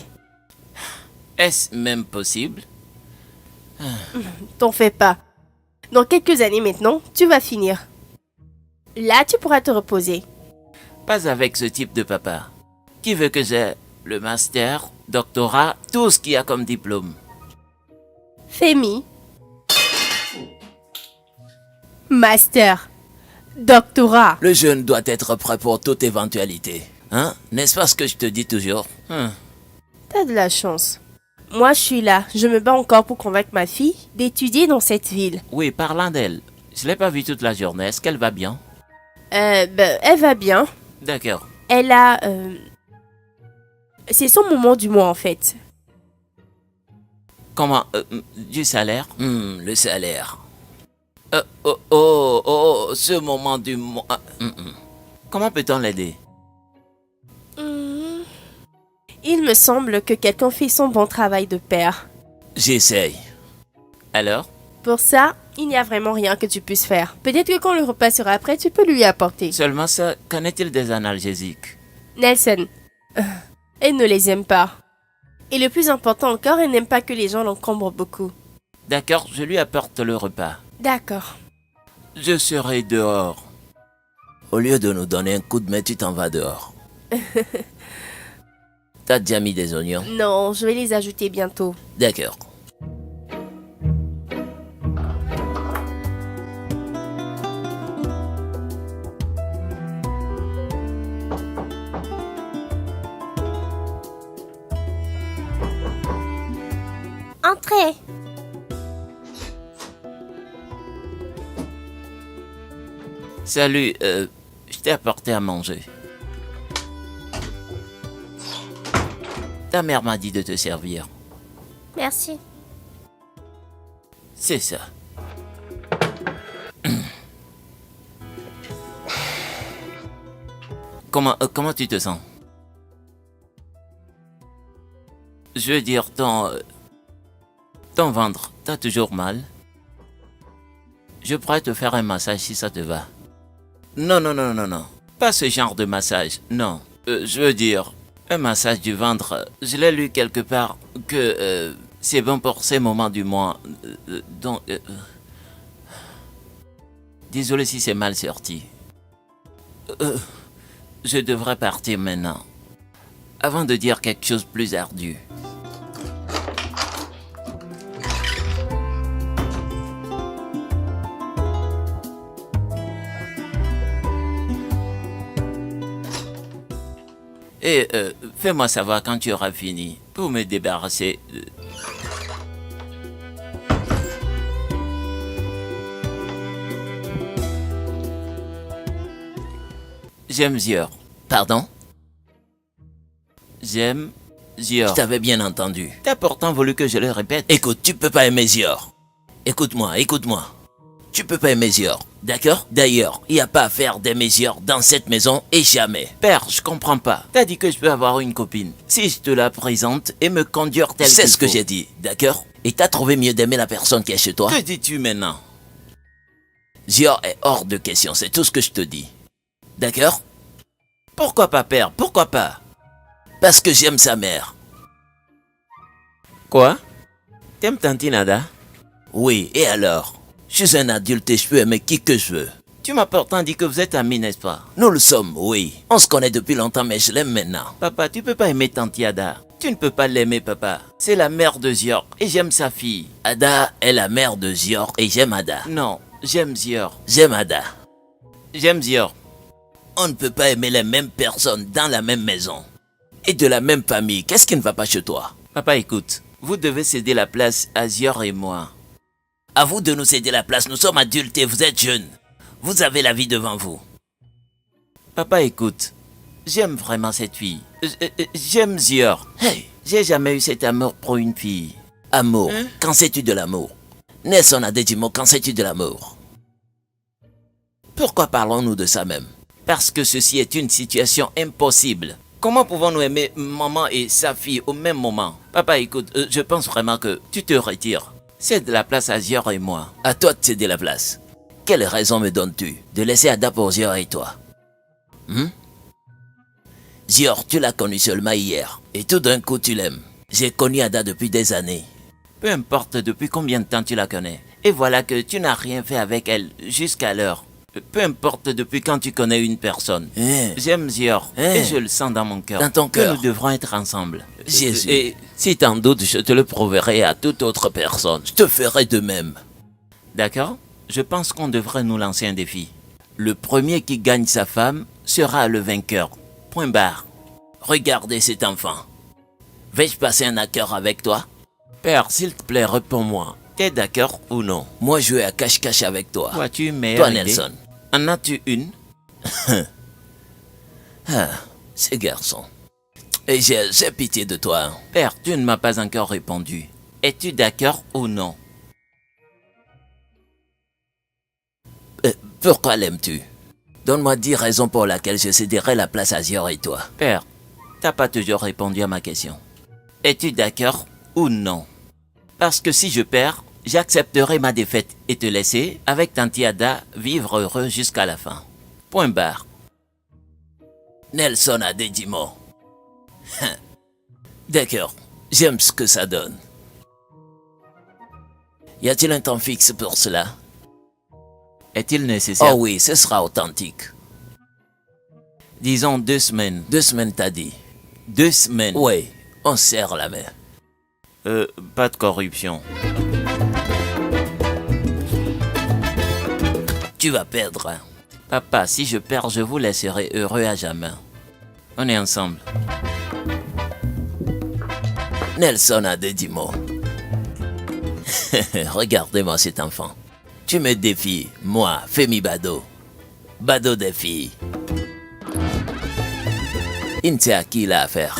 Speaker 1: Est-ce même possible?
Speaker 4: T'en fais pas. Dans quelques années maintenant, tu vas finir. Là, tu pourras te reposer.
Speaker 1: Pas avec ce type de papa. Qui veut que j'ai le master, doctorat, tout ce qu'il y a comme diplôme.
Speaker 4: Femi. Master. Doctorat.
Speaker 6: Le jeune doit être prêt pour toute éventualité. Hein? N'est-ce pas ce que je te dis toujours?
Speaker 4: T'as de la chance. Moi, je suis là. Je me bats encore pour convaincre ma fille d'étudier dans cette ville.
Speaker 1: Oui, parlant d'elle. Je l'ai pas vue toute la journée. Est-ce qu'elle va bien?
Speaker 4: Elle va bien.
Speaker 1: D'accord.
Speaker 4: Elle a... C'est son moment du mois, en fait.
Speaker 1: Comment? Du salaire?
Speaker 6: Le salaire.
Speaker 1: Ce moment du mois. Comment peut-on l'aider?
Speaker 4: Il me semble que quelqu'un fait son bon travail de père.
Speaker 6: J'essaye.
Speaker 1: Alors?
Speaker 4: Pour ça, il n'y a vraiment rien que tu puisses faire. Peut-être que quand le repas sera prêt, tu peux lui apporter.
Speaker 1: Seulement ça, qu'en est-il des analgésiques?
Speaker 4: Nelson, elle ne les aime pas. Et le plus important encore, elle n'aime pas que les gens l'encombrent beaucoup.
Speaker 1: D'accord, je lui apporte le repas.
Speaker 4: D'accord.
Speaker 1: Je serai dehors.
Speaker 6: Au lieu de nous donner un coup de main, tu t'en vas dehors. T'as déjà mis des oignons?
Speaker 4: Non, je vais les ajouter bientôt.
Speaker 6: D'accord.
Speaker 4: Entrez.
Speaker 1: Salut, je t'ai apporté à manger. Ta mère m'a dit de te servir.
Speaker 4: Merci.
Speaker 1: C'est ça. Comment tu te sens? Je veux dire, ton ventre, t'as toujours mal? Je pourrais te faire un massage si ça te va. Non, non, non, non, non. Pas ce genre de massage, non. Je veux dire, un massage du ventre, je l'ai lu quelque part que c'est bon pour ces moments du mois. Donc, désolé si c'est mal sorti. Je devrais partir maintenant. Avant de dire quelque chose de plus ardu. Et fais-moi savoir quand tu auras fini pour me débarrasser. J'aime Zior.
Speaker 6: Pardon?
Speaker 1: J'aime
Speaker 6: Je
Speaker 1: Zior.
Speaker 6: t'avais bien entendu.
Speaker 1: T'as pourtant voulu que je le répète.
Speaker 6: Écoute, tu peux pas aimer Zior. Écoute-moi, écoute-moi. Tu peux pas aimer Zior, d'accord? D'ailleurs, il n'y a pas à faire d'aimer Zior dans cette maison et jamais.
Speaker 1: Père, je comprends pas. T'as dit que je peux avoir une copine. Si je te la présente et me conduire tel
Speaker 6: C'est
Speaker 1: qu'il
Speaker 6: ce que
Speaker 1: faut.
Speaker 6: j'ai dit, d'accord? Et t'as trouvé mieux d'aimer la personne qui est chez toi?
Speaker 1: Que dis-tu maintenant?
Speaker 6: Zior est hors de question, c'est tout ce que je te dis. D'accord?
Speaker 1: Pourquoi pas, père? Pourquoi pas?
Speaker 6: Parce que j'aime sa mère.
Speaker 1: Quoi? T'aimes Tanti Nada?
Speaker 6: Oui, et alors? Je suis un adulte et je peux aimer qui que je veux.
Speaker 1: Tu m'as pourtant dit que vous êtes amis, n'est-ce pas?
Speaker 6: Nous le sommes, oui. On se connaît depuis longtemps, mais je l'aime maintenant.
Speaker 1: Papa, tu peux pas aimer Tanti Ada. Tu ne peux pas l'aimer, papa. C'est la mère de Zior et j'aime sa fille.
Speaker 6: Ada est la mère de Zior et j'aime Ada.
Speaker 1: Non, j'aime Zior.
Speaker 6: J'aime Ada.
Speaker 1: J'aime Zior.
Speaker 6: On ne peut pas aimer les mêmes personnes dans la même maison. Et de la même famille. Qu'est-ce qui ne va pas chez toi?
Speaker 1: Papa, écoute. Vous devez céder la place à Zior et moi.
Speaker 6: À vous de nous céder la place. Nous sommes adultes et vous êtes jeunes. Vous avez la vie devant vous.
Speaker 1: Papa, écoute. J'aime vraiment cette fille. J'aime Zior.
Speaker 6: Hey,
Speaker 1: J'ai jamais eu cet amour pour une fille.
Speaker 6: Amour,
Speaker 1: Hein?
Speaker 6: qu'en sais-tu de l'amour? Nelson Adedimo, qu'en sais-tu de l'amour? Pourquoi parlons-nous de ça même?
Speaker 1: Parce que ceci est une situation impossible. Comment pouvons-nous aimer maman et sa fille au même moment? Papa, écoute, je pense vraiment que tu te retires. C'est de la place à Zior et moi.
Speaker 6: À toi de céder la place. Quelle raison me donnes-tu de laisser Ada pour Zior et toi? Zior, tu l'as connue seulement hier, et tout d'un coup tu l'aimes. J'ai connu Ada depuis des années.
Speaker 1: Peu importe depuis combien de temps tu la connais. Et voilà que tu n'as rien fait avec elle jusqu'à l'heure. Peu importe depuis quand tu connais une personne.
Speaker 6: Hein?
Speaker 1: J'aime Zior
Speaker 6: Hein?
Speaker 1: et je le sens dans mon cœur.
Speaker 6: Dans ton
Speaker 1: que
Speaker 6: cœur.
Speaker 1: nous devrons être ensemble.
Speaker 6: Jésus.
Speaker 1: Et si t'en doutes, je te le prouverai à toute autre personne.
Speaker 6: Je te ferai de même.
Speaker 1: D'accord? Je pense qu'on devrait nous lancer un défi. Le premier qui gagne sa femme sera le vainqueur. Point barre.
Speaker 6: Regardez cet enfant. Vais-je passer un accord avec toi?
Speaker 1: Père, s'il te plaît, réponds-moi. T'es d'accord ou non?
Speaker 6: Moi jouer à cache-cache avec toi.
Speaker 1: Vois-tu une
Speaker 6: Toi
Speaker 1: meilleure idée?
Speaker 6: Nelson.
Speaker 1: En as-tu une?
Speaker 6: Ces garçons. Et j'ai pitié de toi. Hein.
Speaker 1: Père, tu ne m'as pas encore répondu. Es-tu d'accord ou non?
Speaker 6: Pourquoi l'aimes-tu? Donne-moi 10 raisons pour lesquelles je céderai la place à Zior et toi.
Speaker 1: Père, t'as pas toujours répondu à ma question. Es-tu d'accord ou non? Parce que si je perds, j'accepterai ma défaite et te laisser, avec Tanti Ada, vivre heureux jusqu'à la fin. Point barre.
Speaker 6: Nelson Adedimo. D'accord, j'aime ce que ça donne. Y a-t-il un temps fixe pour cela?
Speaker 1: Est-il nécessaire?
Speaker 6: Oh oui, ce sera authentique.
Speaker 1: Disons 2 semaines.
Speaker 6: 2 semaines t'as dit.
Speaker 1: 2 semaines.
Speaker 6: Oui, on serre la main.
Speaker 1: Pas de corruption.
Speaker 6: Tu vas perdre. Hein.
Speaker 1: Papa, si je perds, je vous laisserai heureux à jamais. On est ensemble.
Speaker 6: Nelson Adedimo. Regardez-moi cet enfant. Tu me défies, moi, Femi Bado. Bado des filles. Il ne sait à qui il a affaire.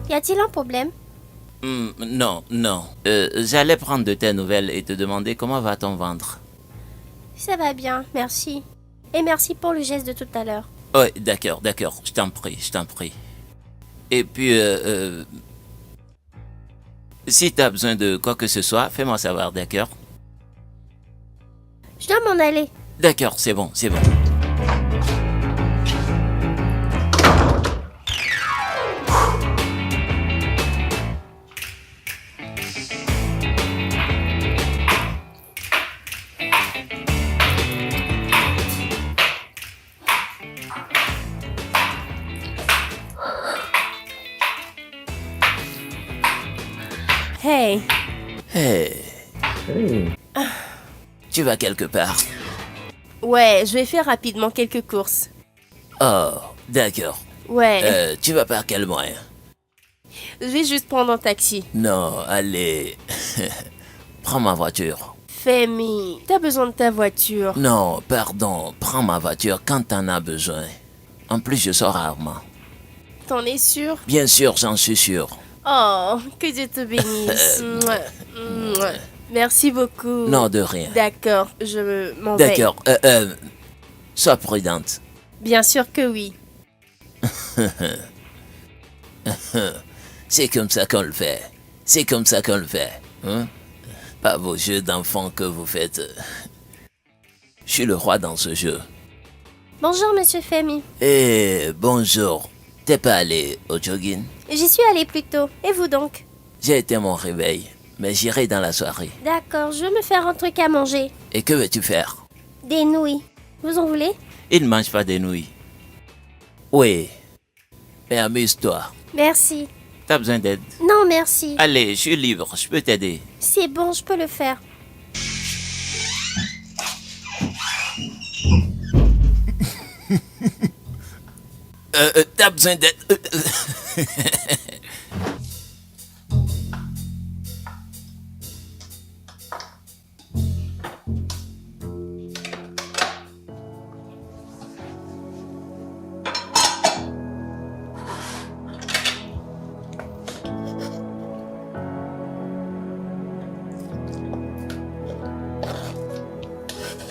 Speaker 4: Y a-t-il un problème?
Speaker 1: Non. J'allais prendre de tes nouvelles et te demander comment va ton ventre.
Speaker 4: Ça va bien, merci. Et merci pour le geste de tout à l'heure.
Speaker 1: Oui, d'accord. Je t'en prie. Et puis, si t'as besoin de quoi que ce soit, fais-moi savoir, d'accord?
Speaker 4: Je dois m'en aller.
Speaker 1: D'accord, c'est bon.
Speaker 4: Hey,
Speaker 6: Tu vas quelque part?
Speaker 4: ouais, je vais faire rapidement quelques courses.
Speaker 6: Oh, d'accord.
Speaker 4: Ouais,
Speaker 6: Tu vas par quel moyen?
Speaker 4: je vais juste prendre un taxi.
Speaker 6: Non, allez. Prends ma voiture.
Speaker 4: Femi, t'as besoin de ta voiture.
Speaker 6: Non, pardon, prends ma voiture quand t'en as besoin. En plus, je sors rarement.
Speaker 4: T'en es sûr?
Speaker 6: Bien sûr, j'en suis sûr.
Speaker 4: Oh, que Dieu te bénisse. Mouah, mouah. Merci beaucoup.
Speaker 6: Non, de rien.
Speaker 4: D'accord, je m'en vais.
Speaker 6: D'accord, sois prudente.
Speaker 4: Bien sûr que oui.
Speaker 6: C'est comme ça qu'on le fait. C'est comme ça qu'on le fait. Hein? Pas vos jeux d'enfants que vous faites. Je suis le roi dans ce jeu.
Speaker 3: Bonjour, monsieur Femi.
Speaker 6: Eh, bonjour. T'es pas allé au jogging?
Speaker 3: J'y suis allée plus tôt. Et vous donc?
Speaker 6: J'ai été à mon réveil, mais j'irai dans la soirée.
Speaker 3: D'accord, je veux me faire un truc à manger.
Speaker 6: Et que veux-tu faire?
Speaker 3: Des nouilles. Vous en voulez?
Speaker 1: Il ne mange pas des nouilles.
Speaker 6: Oui, mais amuse-toi.
Speaker 3: Merci.
Speaker 1: T'as besoin d'aide?
Speaker 3: Non, merci.
Speaker 1: Allez, je suis libre, je peux t'aider.
Speaker 3: C'est bon, je peux le faire.
Speaker 6: T'as besoin d'aide.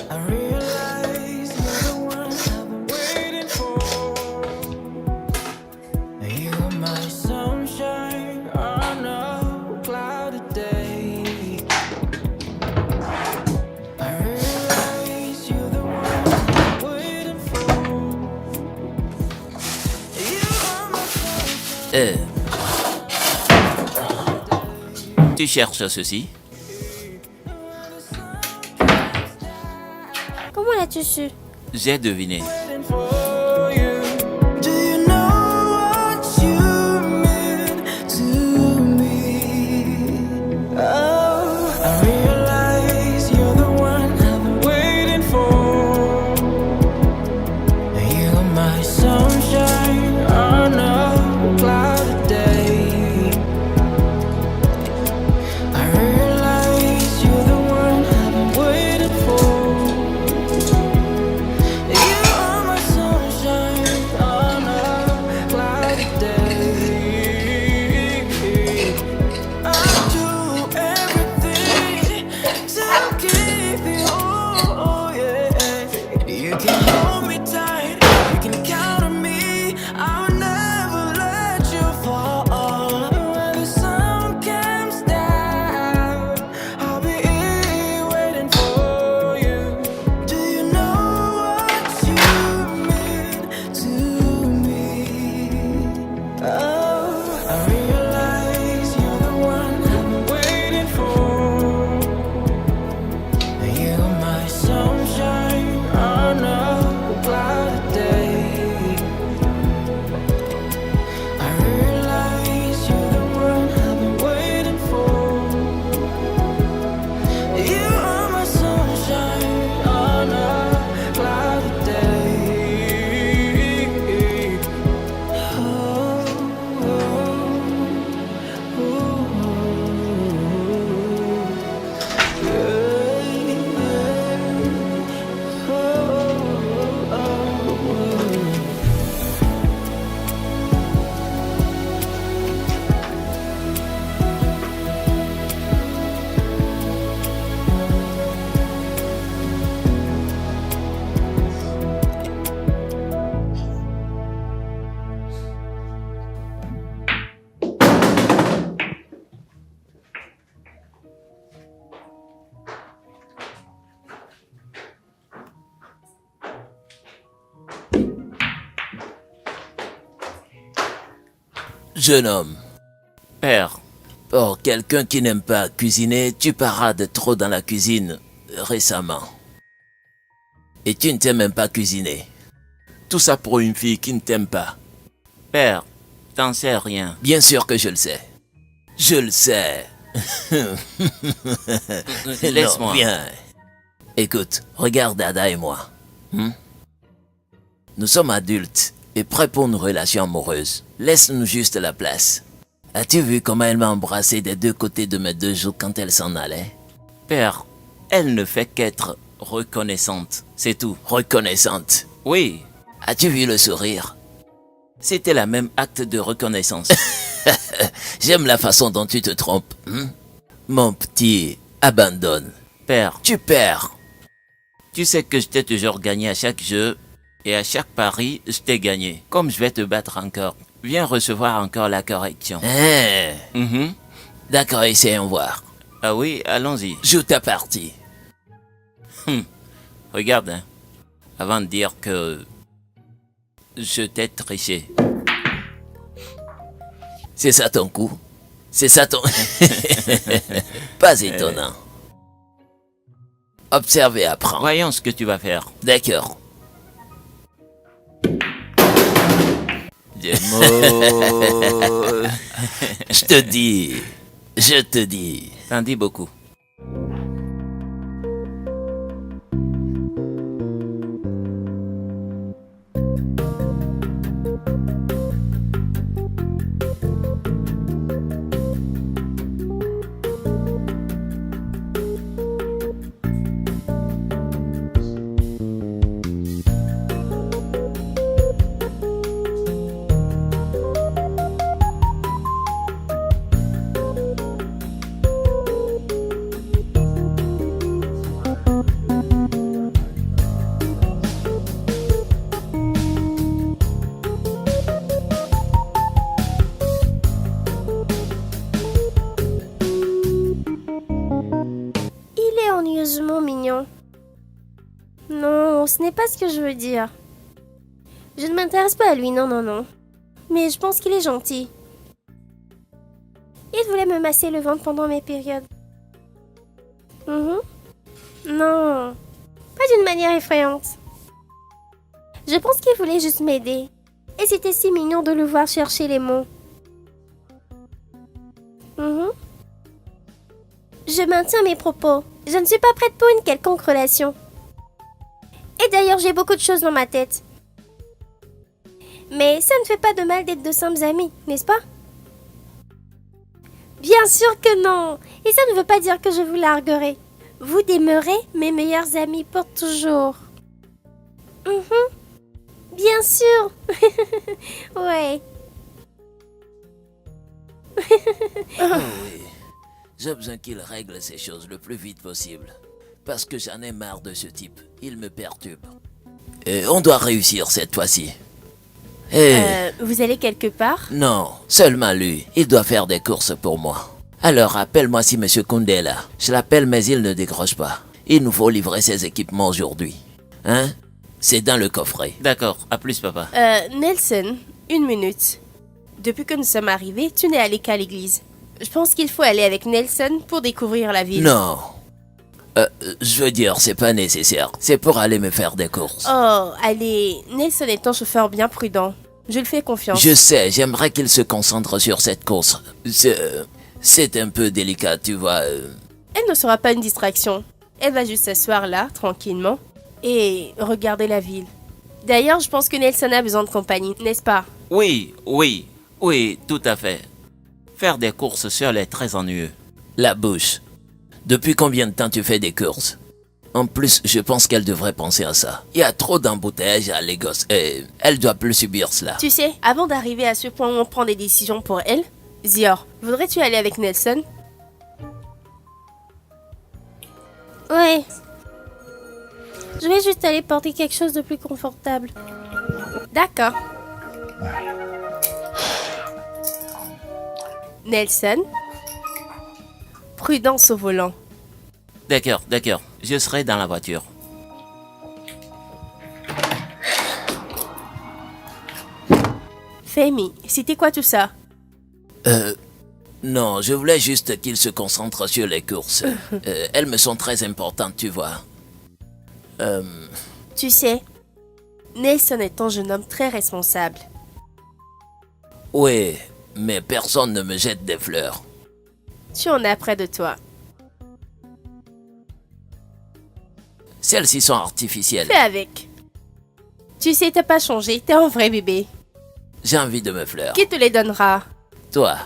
Speaker 7: I realize you're the one I've been waiting for. You're my sunshine on a cloudy day. I realize you're the one I've been waiting for. You are my sunshine.
Speaker 1: Tu cherches ceci?
Speaker 3: Comment l'as-tu su?
Speaker 1: J'ai deviné.
Speaker 7: Waiting for you. Do you know what you mean to me? Oh, I realize you're the one I've been waiting for. You're my sunshine on a cloudy day. I realize you're the one I've been waiting for. You are my sunshine on a cloudy day. I do everything to keep you, oh yeah. You can hold me tight, you can count on me. I'll never let you fall. When the sun comes down, I'll be here waiting for you. Do you know what you mean to me? Oh, I realize you're the one I've been waiting for. You're my sunshine on a cloudy day. I realize you're the one I've been waiting for. You are my sunshine on a cloudy day. Oh,
Speaker 6: Jeune homme,
Speaker 1: Père,
Speaker 6: pour quelqu'un qui n'aime pas cuisiner, tu parades trop dans la cuisine récemment. Et tu ne t'aimes même pas cuisiner. Tout ça pour une fille qui ne t'aime pas.
Speaker 1: père, t'en sais rien.
Speaker 6: Bien sûr que je le sais. Je le sais.
Speaker 1: Laisse-moi.
Speaker 6: Non, viens. Écoute, regarde Ada et moi. Nous sommes adultes et prêts pour une relation amoureuse. Laisse-nous juste la place. As-tu vu comment elle m'a embrassé des deux côtés de mes deux joues quand elle s'en allait?
Speaker 1: Père, Elle ne fait qu'être reconnaissante. C'est tout.
Speaker 6: Reconnaissante.
Speaker 1: Oui,
Speaker 6: As-tu vu le sourire?
Speaker 1: c'était la même acte de reconnaissance.
Speaker 6: J'aime la façon dont tu te trompes. Mon petit, abandonne.
Speaker 1: Père,
Speaker 6: Tu perds.
Speaker 1: tu sais que je t'ai toujours gagné à chaque jeu et à chaque pari, je t'ai gagné. Comme je vais te battre encore, viens recevoir encore la correction.
Speaker 6: Hein.
Speaker 1: Mhm.
Speaker 6: D'accord, essayons voir.
Speaker 1: Ah oui, allons-y.
Speaker 6: Joue ta partie.
Speaker 1: Regarde, hein, avant de dire que je t'ai triché.
Speaker 6: C'est ça ton coup? C'est ça ton... Pas étonnant. Observe et apprends.
Speaker 1: Voyons ce que tu vas faire.
Speaker 6: D'accord.
Speaker 1: Des mots.
Speaker 6: Je te dis. Je te dis.
Speaker 1: T'en dis beaucoup.
Speaker 4: Il est ennuyeusement mignon. Non, ce n'est pas ce que je veux dire. Je ne m'intéresse pas à lui, non, non, non. Mais je pense qu'il est gentil. Il voulait me masser le ventre pendant mes périodes. Mhm. Non, pas d'une manière effrayante. Je pense qu'il voulait juste m'aider. Et c'était si mignon de le voir chercher les mots. Mhm. Je maintiens mes propos. Je ne suis pas prête pour une quelconque relation. Et d'ailleurs, j'ai beaucoup de choses dans ma tête. Mais ça ne fait pas de mal d'être de simples amis, n'est-ce pas? Bien sûr que non. Et ça ne veut pas dire que je vous larguerai. Vous demeurez mes meilleurs amis pour toujours. Bien sûr. Ouais.
Speaker 6: Oui. J'ai besoin qu'il règle ces choses le plus vite possible. Parce que j'en ai marre de ce type. Il me perturbe. Et on doit réussir cette fois-ci.
Speaker 4: Vous allez quelque part?
Speaker 6: Non, seulement lui. Il doit faire des courses pour moi. Alors appelle-moi si Monsieur Koundé est là. Je l'appelle mais il ne décroche pas. Il nous faut livrer ses équipements aujourd'hui. Hein? C'est dans le coffret.
Speaker 1: D'accord, à plus papa.
Speaker 4: Nelson, une minute. Depuis que nous sommes arrivés, tu n'es allé qu'à l'église. Je pense qu'il faut aller avec Nelson pour découvrir la ville.
Speaker 6: Non. Je veux dire, c'est pas nécessaire. C'est pour aller me faire des courses.
Speaker 4: Oh, allez, Nelson est un chauffeur bien prudent. Je lui fais confiance.
Speaker 6: Je sais, j'aimerais qu'il se concentre sur cette course. C'est un peu délicat, tu vois.
Speaker 4: Elle ne sera pas une distraction. Elle va juste s'asseoir là, tranquillement, et regarder la ville. D'ailleurs, je pense que Nelson a besoin de compagnie, n'est-ce pas?
Speaker 1: Oui, oui, oui, tout à fait. Faire des courses seul est très ennuyeux.
Speaker 6: La bouche. Depuis combien de temps tu fais des courses? En plus, je pense qu'elle devrait penser à ça. Il y a trop d'embouteillages à Lagos et elle doit plus subir cela.
Speaker 4: Tu sais, avant d'arriver à ce point où on prend des décisions pour elle, Zior, voudrais-tu aller avec Nelson? Ouais. Je vais juste aller porter quelque chose de plus confortable. D'accord. Nelson, prudence au volant.
Speaker 1: D'accord, d'accord. Je serai dans la voiture.
Speaker 4: Femi, c'était quoi tout ça?
Speaker 6: Non, je voulais juste qu'il se concentre sur les courses. Elles me sont très importantes, tu vois.
Speaker 4: Tu sais, Nelson est un jeune homme très responsable.
Speaker 6: Oui, mais personne ne me jette des fleurs.
Speaker 4: Tu en as près de toi.
Speaker 6: Celles-ci sont artificielles.
Speaker 4: Fais avec. Tu sais, t'as pas changé, t'es un vrai bébé.
Speaker 6: J'ai envie de me fleurs.
Speaker 4: Qui te les donnera?
Speaker 6: Toi,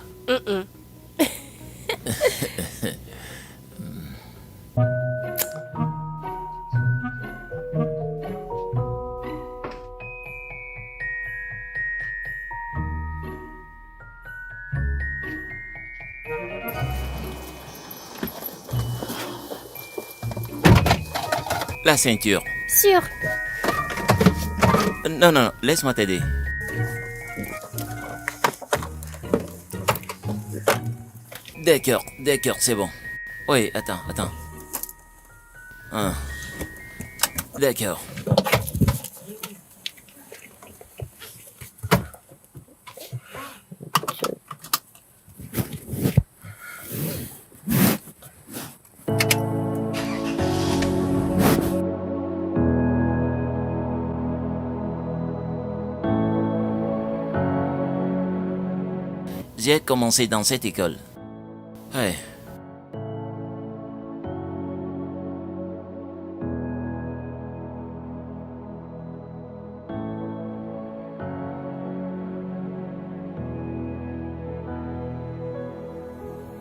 Speaker 1: La ceinture.
Speaker 4: Sûr.
Speaker 1: Non, non, non, laisse-moi t'aider. D'accord, c'est bon. Oui, attends. Ah. D'accord. J'ai commencé dans cette école. Ouais.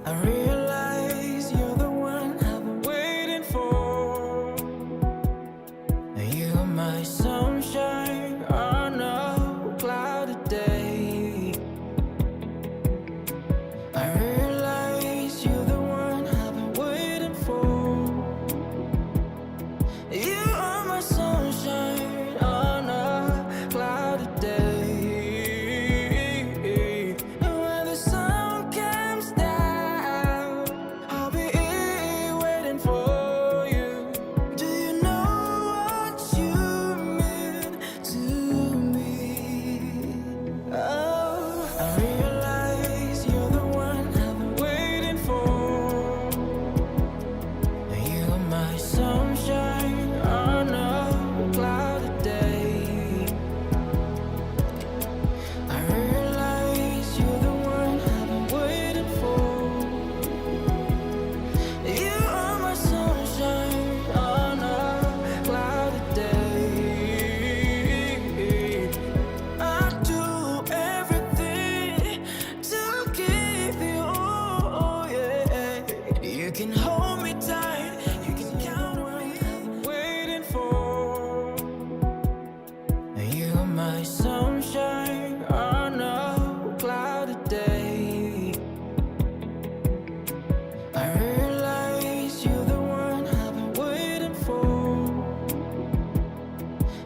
Speaker 7: I realize you're the one I've been waiting for. You're my sunshine on a cloudy day. I realize you're the one I've been waiting for. You are my sunshine on a cloudy day. And when the sun comes down, I'll be here waiting for you. Do you know what you mean to me? Oh, I realize you're the one I've been waiting for. You're my sunshine on a cloudy day. I realize you're the one I've been waiting for. You are my sunshine on a cloudy day. I do everything to keep you, oh yeah. You can hold me tight, you can count on me. I've been waiting for. You're my sunshine on a cloudy day. I realize you're the one I've been waiting for.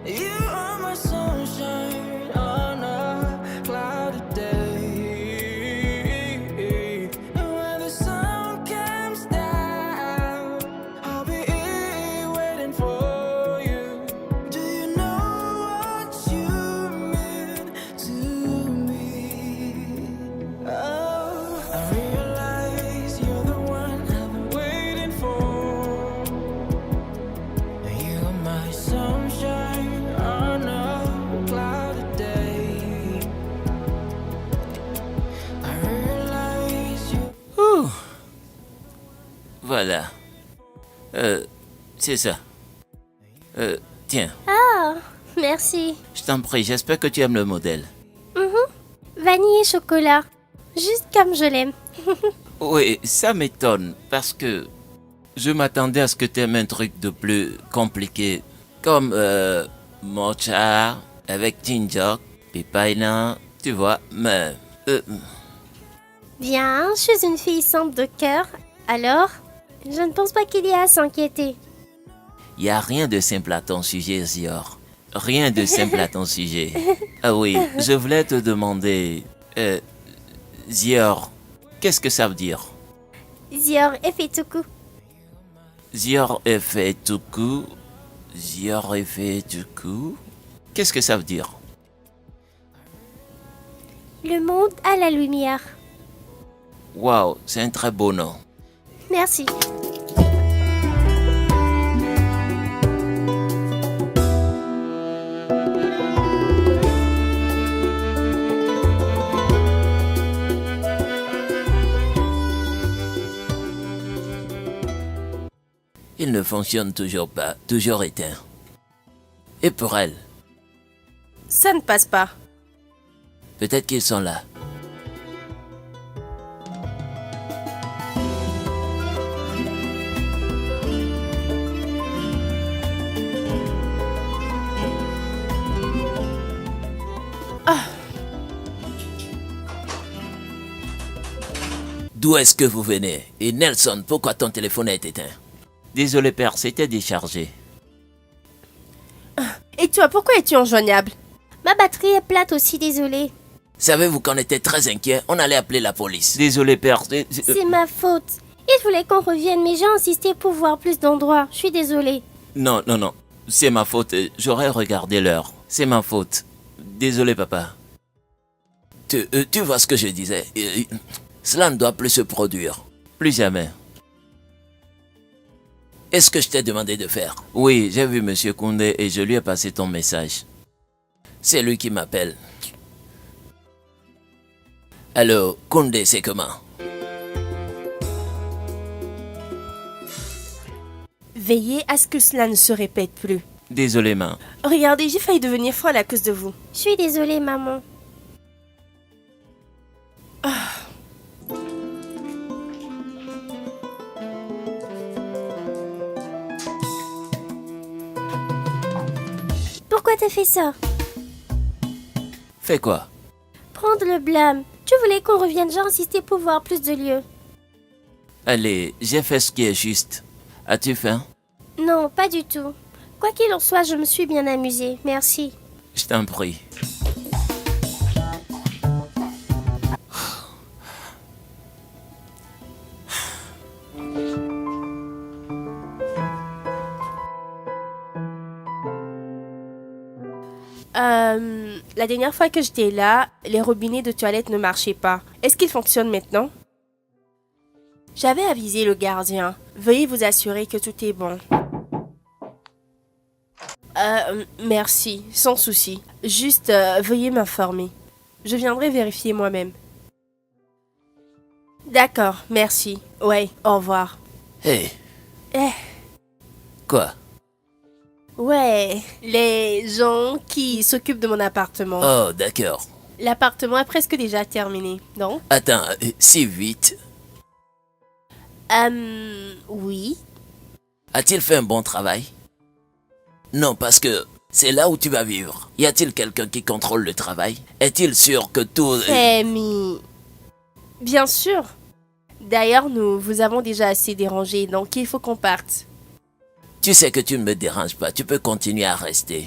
Speaker 7: You are my sunshine on a cloudy day. And when the sun comes down, I'll be here waiting for you. Do you know what you mean to me? Oh, I realize you're the one I've been waiting for. You're my sunshine on a cloudy day. I realize you.
Speaker 1: Voilà. C'est ça. Tiens,
Speaker 4: Ah, merci.
Speaker 1: je t'en prie, j'espère que tu aimes le modèle.
Speaker 4: Vanille et chocolat. Juste comme je l'aime.
Speaker 1: Oui, ça m'étonne parce que je m'attendais à ce que tu aimes un truc de plus compliqué, comme mocha avec ginger, pipaina, tu vois, mais
Speaker 4: Bien, je suis une fille simple de cœur. Alors, je ne pense pas qu'il y a à s'inquiéter.
Speaker 1: il n'y a rien de simple à ton sujet, Zior. Rien de simple à ton sujet. Ah oui, je voulais te demander, Zior, qu'est-ce que ça veut dire?
Speaker 4: Zior Efetuku.
Speaker 1: Zior Efetuku. Zior Efetuku. Qu'est-ce que ça veut dire?
Speaker 4: Le monde à la lumière.
Speaker 1: Waouh, c'est un très beau nom.
Speaker 4: Merci.
Speaker 1: Il ne fonctionne toujours pas, toujours éteint. Et pour elle,
Speaker 4: Ça ne passe pas.
Speaker 1: peut-être qu'ils sont là. D'où est-ce que vous venez? Et Nelson, pourquoi ton téléphone est éteint? Désolé père, c'était déchargé.
Speaker 4: Et toi, pourquoi es-tu injoignable?
Speaker 3: Ma batterie est plate aussi, désolée.
Speaker 6: Savez-vous qu'on était très inquiets? On allait appeler la police.
Speaker 1: Désolé, père.
Speaker 3: C'est ma faute. Il voulait qu'on revienne, mais j'ai insisté pour voir plus d'endroits. Je suis désolée.
Speaker 1: Non, non, non. C'est ma faute. J'aurais regardé l'heure. C'est ma faute. Désolé, papa.
Speaker 6: Tu vois ce que je disais? Cela ne doit plus se produire.
Speaker 1: Plus jamais.
Speaker 6: Qu'est-ce que je t'ai demandé de faire?
Speaker 1: Oui, j'ai vu Monsieur Koundé et je lui ai passé ton message.
Speaker 6: C'est lui qui m'appelle. Allô, Koundé, c'est comment?
Speaker 4: Veillez à ce que cela ne se répète plus.
Speaker 1: Désolé, main.
Speaker 4: Regardez, j'ai failli devenir folle à cause de vous.
Speaker 3: Je suis désolée, maman. Pourquoi t'as fait ça?
Speaker 1: Fais quoi?
Speaker 3: Prendre le blâme. Tu voulais qu'on revienne, j'ai insisté pour voir plus de lieux.
Speaker 1: Allez, j'ai fait ce qui est juste. As-tu faim?
Speaker 3: Non, pas du tout. Quoi qu'il en soit, je me suis bien amusée. Merci.
Speaker 1: Je t'en prie.
Speaker 4: La dernière fois que j'étais là, les robinets de toilette ne marchaient pas. Est-ce qu'ils fonctionnent maintenant? J'avais avisé le gardien. Veuillez vous assurer que tout est bon. Merci, sans souci. Juste, veuillez m'informer. Je viendrai vérifier moi-même. D'accord, merci. Ouais, au revoir.
Speaker 6: Hey,
Speaker 4: Eh,
Speaker 6: quoi?
Speaker 4: ouais, les gens qui s'occupent de mon appartement.
Speaker 6: Oh, d'accord.
Speaker 4: L'appartement est presque déjà terminé, non?
Speaker 6: Attends, si vite?
Speaker 4: Oui.
Speaker 6: A-t-il fait un bon travail? Non, parce que c'est là où tu vas vivre. Y a-t-il quelqu'un qui contrôle le travail? Est-il sûr que tout...
Speaker 4: Amy. Bien sûr. D'ailleurs, nous vous avons déjà assez dérangé, donc il faut qu'on parte.
Speaker 6: Tu sais que tu ne me déranges pas, tu peux continuer à rester.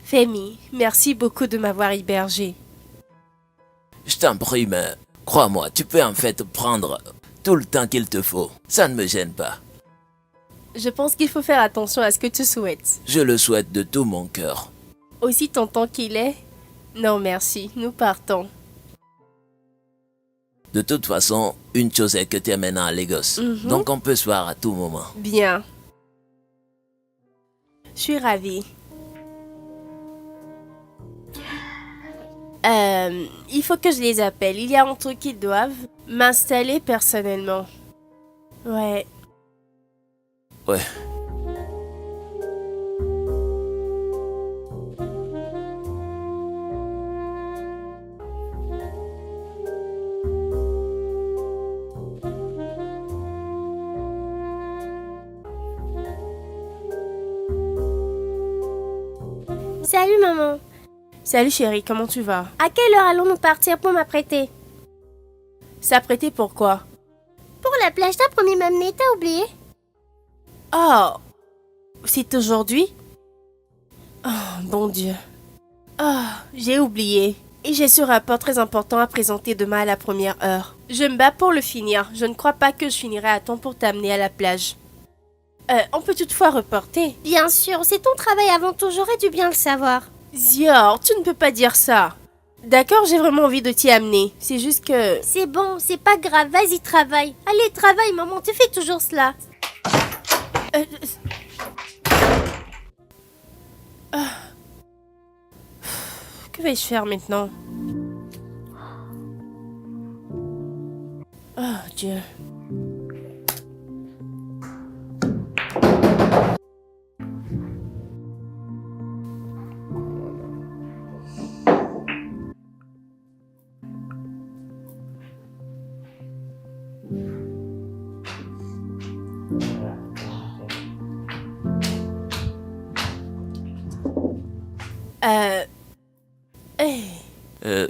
Speaker 4: Femi, merci beaucoup de m'avoir hébergé.
Speaker 6: Je t'en prie, mais crois-moi, tu peux en fait prendre tout le temps qu'il te faut. Ça ne me gêne pas.
Speaker 4: Je pense qu'il faut faire attention à ce que tu souhaites.
Speaker 6: Je le souhaite de tout mon cœur.
Speaker 4: Aussi tentant qu'il est. Non, merci, nous partons.
Speaker 6: De toute façon, une chose est que tu es maintenant à Lagos. Donc on peut se voir à tout moment.
Speaker 4: Bien. Je suis ravie. Il faut que je les appelle. Il y a un truc qu'ils doivent m'installer personnellement. Ouais.
Speaker 6: Ouais.
Speaker 3: Salut, maman.
Speaker 4: Salut chérie, comment tu vas?
Speaker 3: À quelle heure allons-nous partir pour m'apprêter?
Speaker 4: S'apprêter pourquoi?
Speaker 3: Pour la plage, t'as promis m'amener, t'as oublié?
Speaker 4: Oh, c'est aujourd'hui? Oh, bon Dieu. Oh, j'ai oublié. Et j'ai ce rapport très important à présenter demain à la première heure. Je me bats pour le finir. Je ne crois pas que je finirai à temps pour t'amener à la plage. On peut toutefois reporter.
Speaker 3: Bien sûr, c'est ton travail avant tout, j'aurais dû bien le savoir.
Speaker 4: Zior, tu ne peux pas dire ça. D'accord, j'ai vraiment envie de t'y amener. C'est juste que...
Speaker 3: C'est bon, c'est pas grave, vas-y, travaille. Allez, travaille, maman, tu fais toujours cela.
Speaker 4: Que vais-je faire maintenant? Oh Dieu.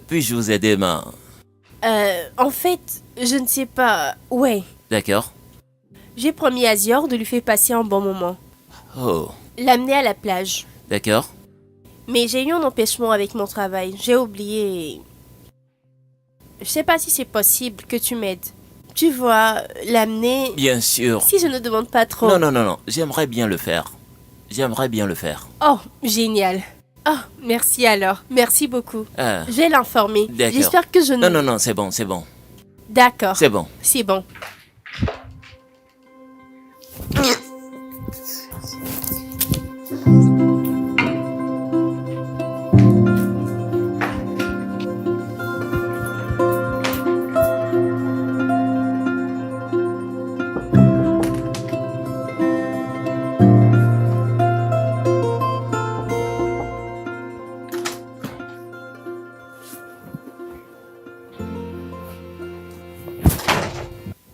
Speaker 1: Puis-je vous aider, main?
Speaker 4: En fait, je ne sais pas... Ouais,
Speaker 1: D'accord.
Speaker 4: j'ai promis à Zior de lui faire passer un bon moment.
Speaker 1: Oh,
Speaker 4: L'amener à la plage.
Speaker 1: d'accord.
Speaker 4: Mais j'ai eu un empêchement avec mon travail. J'ai oublié. Je sais pas si c'est possible que tu m'aides. Tu vois, l'amener...
Speaker 1: Bien sûr.
Speaker 4: Si je ne demande pas trop.
Speaker 1: Non, non, non, non. J'aimerais bien le faire. J'aimerais bien le faire.
Speaker 4: Oh, génial. Oh, merci alors. Merci beaucoup.
Speaker 1: Ah,
Speaker 4: Je vais l'informer.
Speaker 1: D'accord.
Speaker 4: J'espère que je ne...
Speaker 1: non, non, non, c'est bon, c'est bon.
Speaker 4: D'accord.
Speaker 1: C'est bon.
Speaker 4: C'est bon.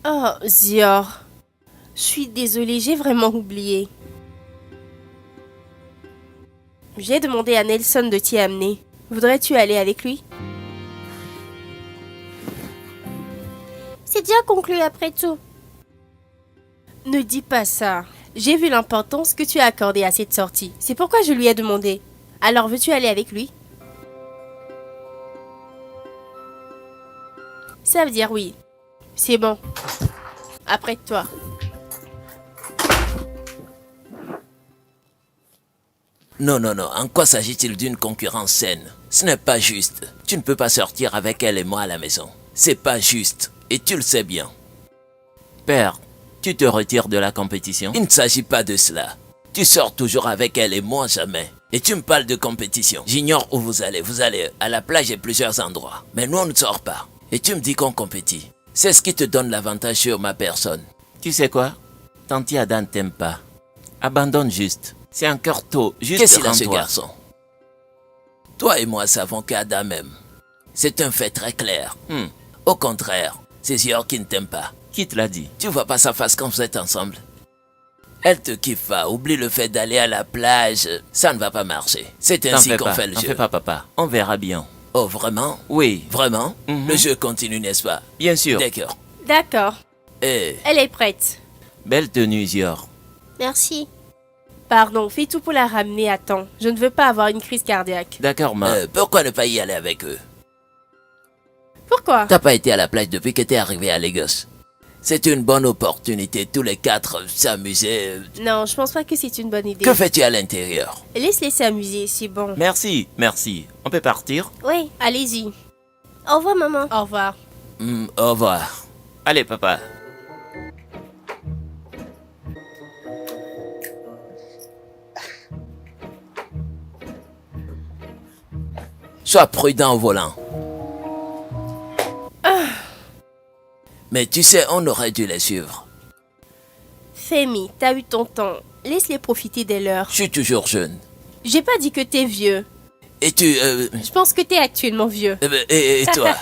Speaker 4: Oh, Zior. Je suis désolée, j'ai vraiment oublié. J'ai demandé à Nelson de t'y amener. Voudrais-tu aller avec lui? C'est déjà conclu après tout. Ne dis pas ça. J'ai vu l'importance que tu as accordée à cette sortie. C'est pourquoi je lui ai demandé. Alors veux-tu aller avec lui? Ça veut dire oui. C'est bon. Après toi.
Speaker 6: Non, non, non. En quoi s'agit-il d'une concurrence saine? Ce n'est pas juste. Tu ne peux pas sortir avec elle et moi à la maison. C'est pas juste. Et tu le sais bien.
Speaker 1: Père, tu te retires de la compétition?
Speaker 6: Il ne s'agit pas de cela. Tu sors toujours avec elle et moi jamais. Et tu me parles de compétition. J'ignore où vous allez. Vous allez à la plage et plusieurs endroits. Mais nous, on ne sort pas. Et tu me dis qu'on compétit. C'est ce qui te donne l'avantage sur ma personne.
Speaker 1: Tu sais quoi? Tanti Ada ne t'aime pas. Abandonne juste. C'est encore tôt. Juste
Speaker 6: Qu'est-ce qu'il a ce
Speaker 1: rends-toi.
Speaker 6: garçon? Toi et moi savons qu'Ada m'aime. C'est un fait très clair. Au contraire, c'est Zior qui ne t'aime pas.
Speaker 1: Qui te l'a dit?
Speaker 6: Tu vois pas sa face quand vous êtes ensemble? Elle te kiffe pas. Oublie le fait d'aller à la plage. Ça ne va pas marcher. C'est
Speaker 1: T'en
Speaker 6: ainsi
Speaker 1: fais
Speaker 6: qu'on
Speaker 1: pas,
Speaker 6: fait le
Speaker 1: t'en
Speaker 6: jeu.
Speaker 1: fais pas, papa. On verra bien.
Speaker 6: Oh, vraiment?
Speaker 1: Oui,
Speaker 6: Vraiment?
Speaker 1: Mhm.
Speaker 6: Le jeu continue, n'est-ce pas?
Speaker 1: bien sûr.
Speaker 6: D'accord.
Speaker 4: D'accord.
Speaker 6: Eh,
Speaker 4: Elle est prête.
Speaker 1: Belle tenue, Zior.
Speaker 4: Merci. Pardon, fais tout pour la ramener à temps. Je ne veux pas avoir une crise cardiaque.
Speaker 1: D'accord, ma.
Speaker 6: pourquoi ne pas y aller avec eux?
Speaker 4: Pourquoi?
Speaker 6: T'as pas été à la plage depuis que t'es arrivé à Lagos. C'est une bonne opportunité, tous les quatre, s'amuser.
Speaker 4: Non, je pense pas que c'est une bonne idée.
Speaker 6: Que fais-tu à l'intérieur?
Speaker 4: Laisse-les s'amuser, c'est bon.
Speaker 1: Merci, merci. On peut partir?
Speaker 4: Oui, allez-y. Au revoir, maman. Au revoir.
Speaker 6: Au revoir.
Speaker 1: Allez, papa.
Speaker 6: Sois prudent au volant. Mais tu sais, on aurait dû les suivre.
Speaker 4: Femi, t'as eu ton temps. Laisse-les profiter de l'heure.
Speaker 6: Je suis toujours jeune.
Speaker 4: J'ai pas dit que t'es vieux.
Speaker 6: Et tu...
Speaker 4: Je pense que t'es actuellement vieux.
Speaker 6: et toi?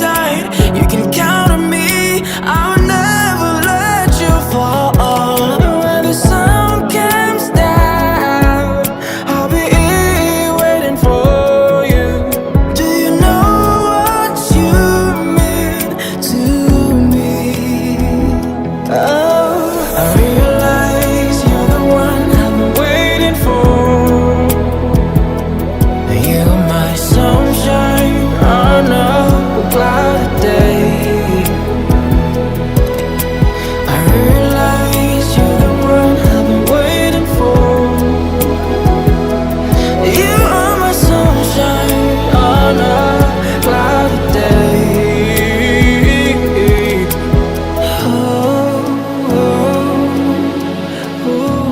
Speaker 7: tight. You can count on me. I'll never let you fall. When the sun comes down, I'll be here waiting for you. Do you know what you mean to me? Oh, I realize you're the one I've been waiting for. You're my sunshine on a cloudy day. I realize you're the one I've been waiting for. You are my sunshine on a cloudy day. Oh, oh, oh,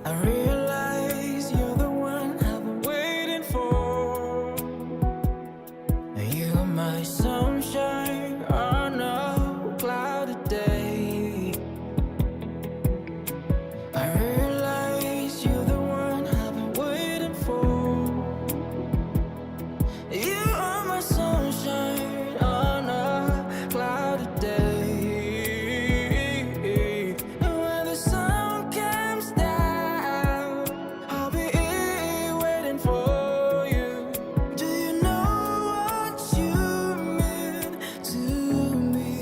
Speaker 7: I realize you're the one I've been waiting for. You're my sunshine on a cloudy day. I realize you're the one I've been waiting for. You are my sunshine on a cloudy day. And when the sun comes down, I'll be here waiting for you. Do you know what you mean to me?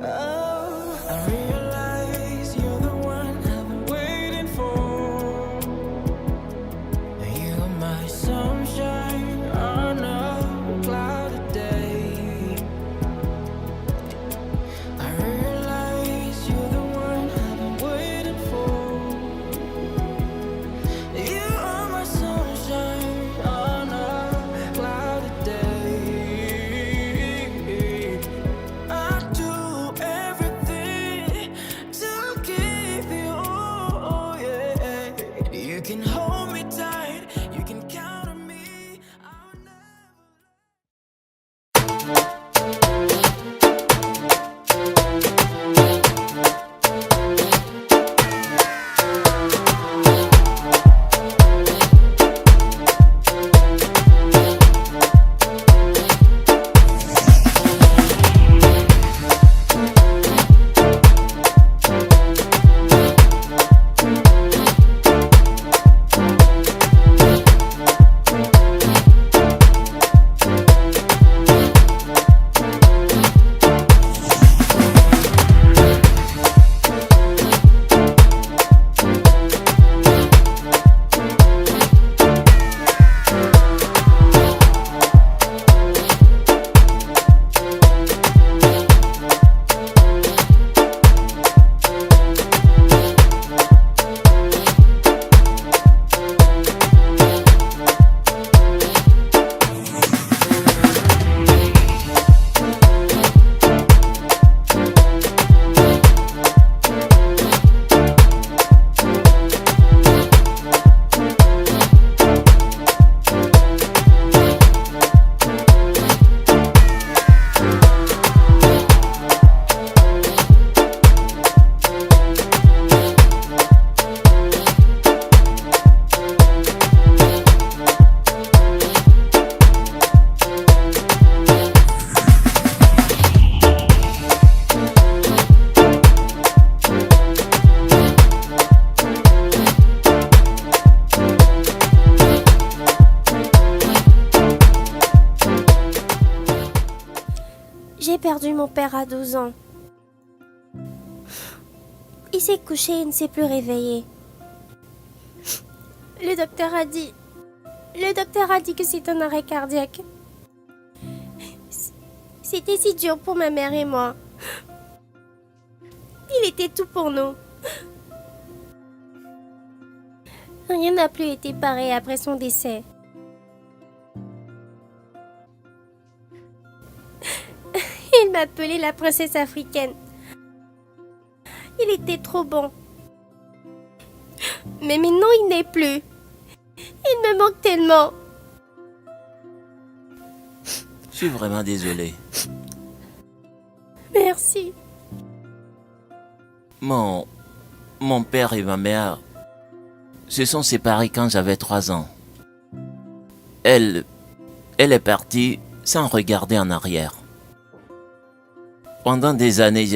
Speaker 7: Oh, I realize you're the one I've been waiting for. You're my sunshine on a cloudy day. I realize you're the one I've been waiting for. You are my sunshine on a cloudy day. I do everything to keep you, oh yeah. You can hold me tight, you can count on me. I'll never.
Speaker 4: J'ai perdu mon père à 12 ans. Il s'est couché et ne s'est plus réveillé. Le docteur a dit... Le docteur a dit que c'est un arrêt cardiaque. C'était si dur pour ma mère et moi. Il était tout pour nous. Rien n'a plus été pareil après son décès. Il m'appelait la princesse africaine. Il était trop bon. Mais maintenant, il n'est plus. Il me manque tellement.
Speaker 1: Je suis vraiment désolé.
Speaker 4: Merci.
Speaker 1: Mon père et ma mère se sont séparés quand j'avais 3 ans. Elle est partie sans regarder en arrière. Pendant des années,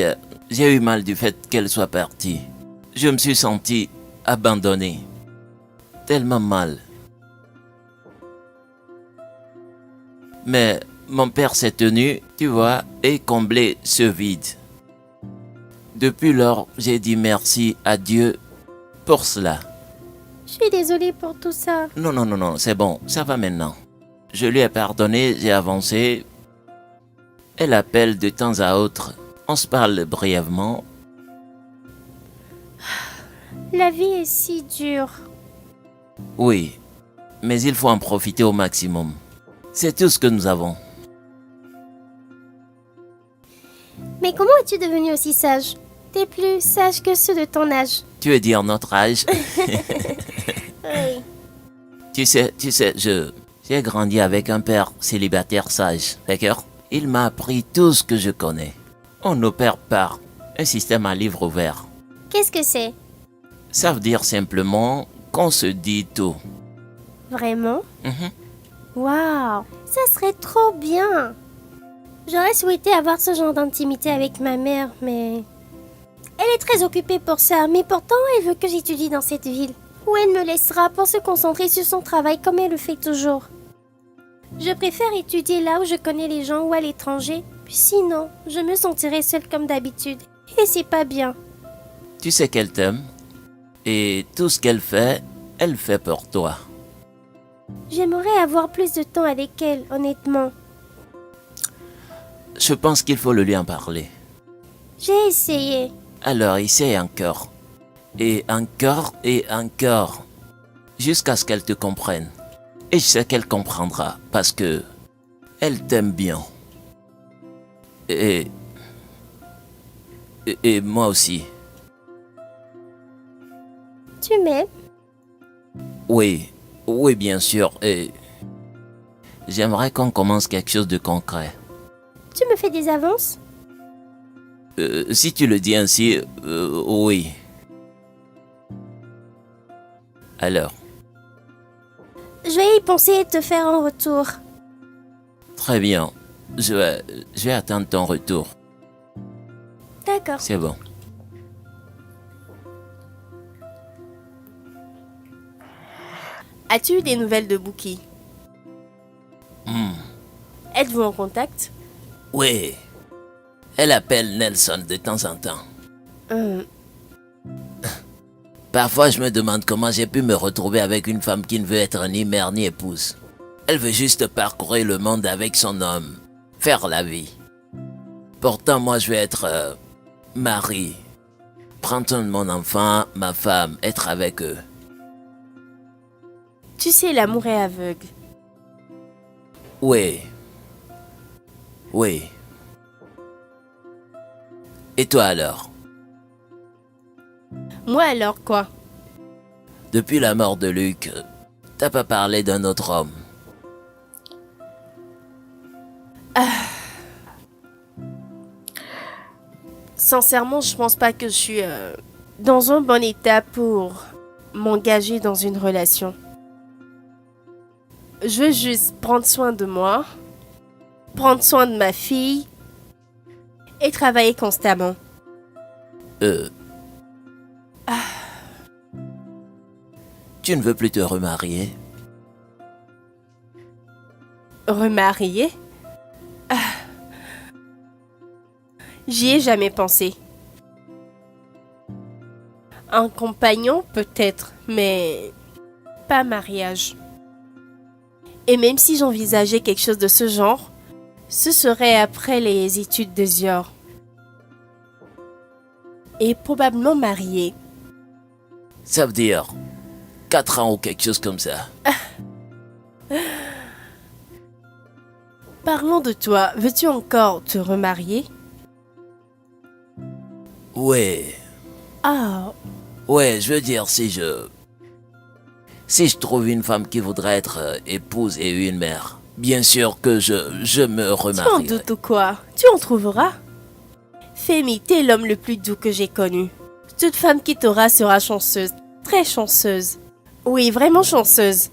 Speaker 1: j'ai eu mal du fait qu'elle soit partie. Je me suis senti abandonné. Tellement mal. Mais mon père s'est tenu, tu vois, et comblé ce vide. Depuis lors, j'ai dit merci à Dieu pour cela.
Speaker 4: Je suis désolée pour tout ça.
Speaker 1: Non, c'est bon, ça va maintenant. Je lui ai pardonné, j'ai avancé. Elle appelle de temps à autre. On se parle brièvement.
Speaker 4: La vie est si dure.
Speaker 1: Oui, mais il faut en profiter au maximum. C'est tout ce que nous avons.
Speaker 4: Mais comment es-tu devenu aussi sage? T'es plus sage que ceux de ton âge.
Speaker 1: Tu veux dire notre âge?
Speaker 4: Oui.
Speaker 1: Tu sais, j'ai grandi avec un père célibataire sage, d'accord? Il m'a appris tout ce que je connais. On opère par un système à livre ouvert.
Speaker 4: Qu'est-ce que c'est?
Speaker 1: Ça veut dire simplement qu'on se dit tout.
Speaker 4: Vraiment?
Speaker 1: Mhm.
Speaker 4: Waouh, ça serait trop bien. J'aurais souhaité avoir ce genre d'intimité avec ma mère, mais... Elle est très occupée pour ça, mais pourtant elle veut que j'étudie dans cette ville, où elle me laissera pour se concentrer sur son travail comme elle le fait toujours. Je préfère étudier là où je connais les gens ou à l'étranger, puis sinon, je me sentirai seule comme d'habitude, et c'est pas bien.
Speaker 1: Tu sais qu'elle t'aime. Et tout ce qu'elle fait pour toi.
Speaker 4: J'aimerais avoir plus de temps avec elle, honnêtement.
Speaker 1: Je pense qu'il faut le lui en parler.
Speaker 4: J'ai essayé.
Speaker 1: Alors essaie encore. Et encore et encore. Jusqu'à ce qu'elle te comprenne. Et je sais qu'elle comprendra parce que elle t'aime bien. Et moi aussi.
Speaker 4: Tu m'aimes?
Speaker 1: Oui, bien sûr. Et j'aimerais qu'on commence quelque chose de concret.
Speaker 4: Tu me fais des avances?
Speaker 1: Si tu le dis ainsi, oui. Alors,
Speaker 4: Je vais y penser et te faire un retour.
Speaker 1: très bien. Je vais attendre ton retour.
Speaker 4: D'accord.
Speaker 1: C'est bon.
Speaker 4: As-tu eu des nouvelles de Bouki? Êtes-vous en contact?
Speaker 6: Oui. Elle appelle Nelson de temps en temps. Parfois, je me demande comment j'ai pu me retrouver avec une femme qui ne veut être ni mère ni épouse. Elle veut juste parcourir le monde avec son homme, faire la vie. Pourtant, moi, je vais être mari, prendre soin de mon enfant, ma femme, être avec eux.
Speaker 4: Tu sais, l'amour est aveugle.
Speaker 6: Oui. Oui. Et toi alors?
Speaker 4: Moi alors quoi?
Speaker 6: Depuis la mort de Luc, t'as pas parlé d'un autre homme?
Speaker 4: Sincèrement, je pense pas que je suis dans un bon état pour m'engager dans une relation. Je veux juste prendre soin de moi, prendre soin de ma fille et travailler constamment.
Speaker 6: Tu ne veux plus te remarier?
Speaker 4: Remarier? J'y ai jamais pensé. Un compagnon peut-être, mais pas mariage. Et même si j'envisageais quelque chose de ce genre, ce serait après les études de Zior. Et probablement marié.
Speaker 6: Ça veut dire 4 ans ou quelque chose comme ça.
Speaker 4: Parlons de toi, veux-tu encore te remarier?
Speaker 6: Ouais,
Speaker 4: Ah,
Speaker 6: je veux dire si je trouve une femme qui voudrait être épouse et une mère, bien sûr que je me
Speaker 4: tu en
Speaker 6: remarierai.
Speaker 4: doutes ou quoi? Tu en trouveras? Femi, t'es l'homme le plus doux que j'ai connu. Toute femme qui t'aura sera chanceuse, très chanceuse. Oui, vraiment chanceuse.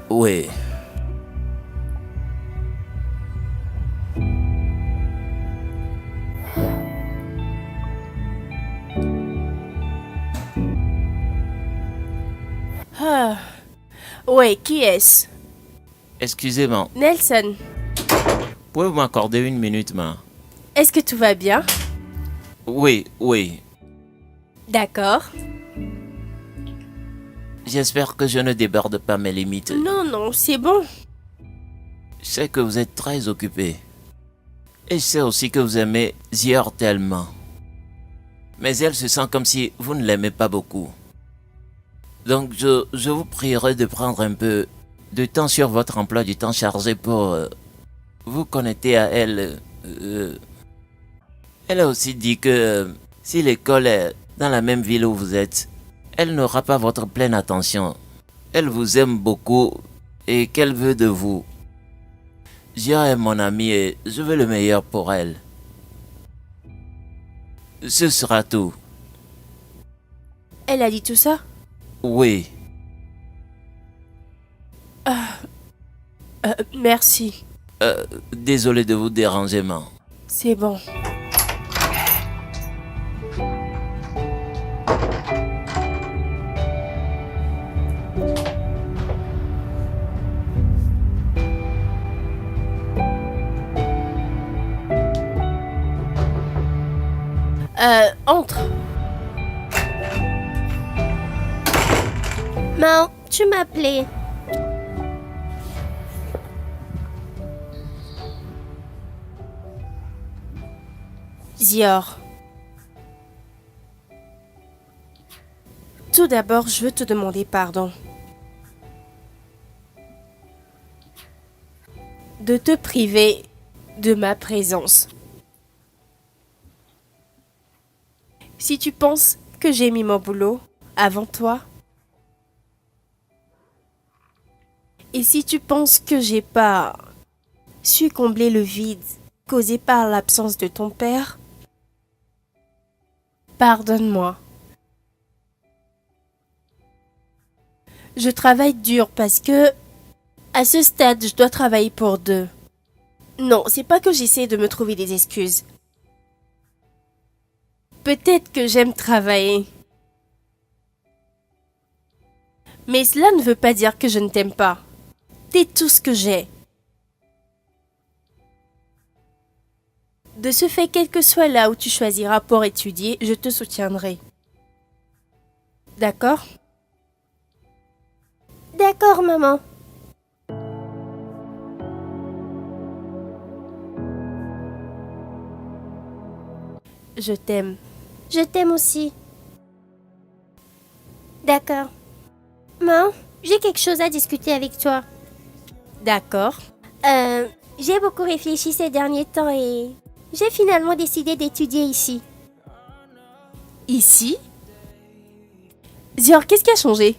Speaker 6: Ouais.
Speaker 4: Ah. Ouais, qui est-ce?
Speaker 1: Excusez-moi,
Speaker 4: Nelson,
Speaker 1: pouvez-vous m'accorder une minute, ma?
Speaker 4: est-ce que tout va bien?
Speaker 1: Oui, oui.
Speaker 4: D'accord.
Speaker 1: J'espère que je ne déborde pas mes limites.
Speaker 4: Non, non, c'est bon.
Speaker 1: Je sais que vous êtes très occupé. Et je sais aussi que vous aimez Zior tellement. Mais elle se sent comme si vous ne l'aimez pas beaucoup. Donc je vous prierai de prendre un peu de temps sur votre emploi du temps chargé pour vous connecter à elle. Elle a aussi dit que si l'école est dans la même ville où vous êtes, elle n'aura pas votre pleine attention. Elle vous aime beaucoup et qu'elle veut de vous. Zior est mon amie et je veux le meilleur pour elle. Ce sera tout.
Speaker 4: Elle a dit tout ça?
Speaker 1: Oui.
Speaker 4: Merci.
Speaker 1: Désolé de vous déranger, man.
Speaker 4: C'est bon. Entre.
Speaker 3: Maman, tu m'appelais.
Speaker 4: Zior. Tout d'abord, je veux te demander pardon. De te priver de ma présence. Si tu penses que j'ai mis mon boulot avant toi, et si tu penses que j'ai pas su combler le vide causé par l'absence de ton père, pardonne-moi. Je travaille dur parce que, à ce stade, je dois travailler pour deux. Non, c'est pas que j'essaie de me trouver des excuses. Peut-être que j'aime travailler. Mais cela ne veut pas dire que je ne t'aime pas. T'es tout ce que j'ai. De ce fait, quel que soit là où tu choisiras pour étudier, je te soutiendrai. D'accord?
Speaker 3: D'accord, maman.
Speaker 4: Je t'aime.
Speaker 3: Je t'aime aussi. D'accord. Maman, j'ai quelque chose à discuter avec toi.
Speaker 4: D'accord.
Speaker 3: J'ai beaucoup réfléchi ces derniers temps et j'ai finalement décidé d'étudier ici.
Speaker 4: Ici? Zior, qu'est-ce qui a changé?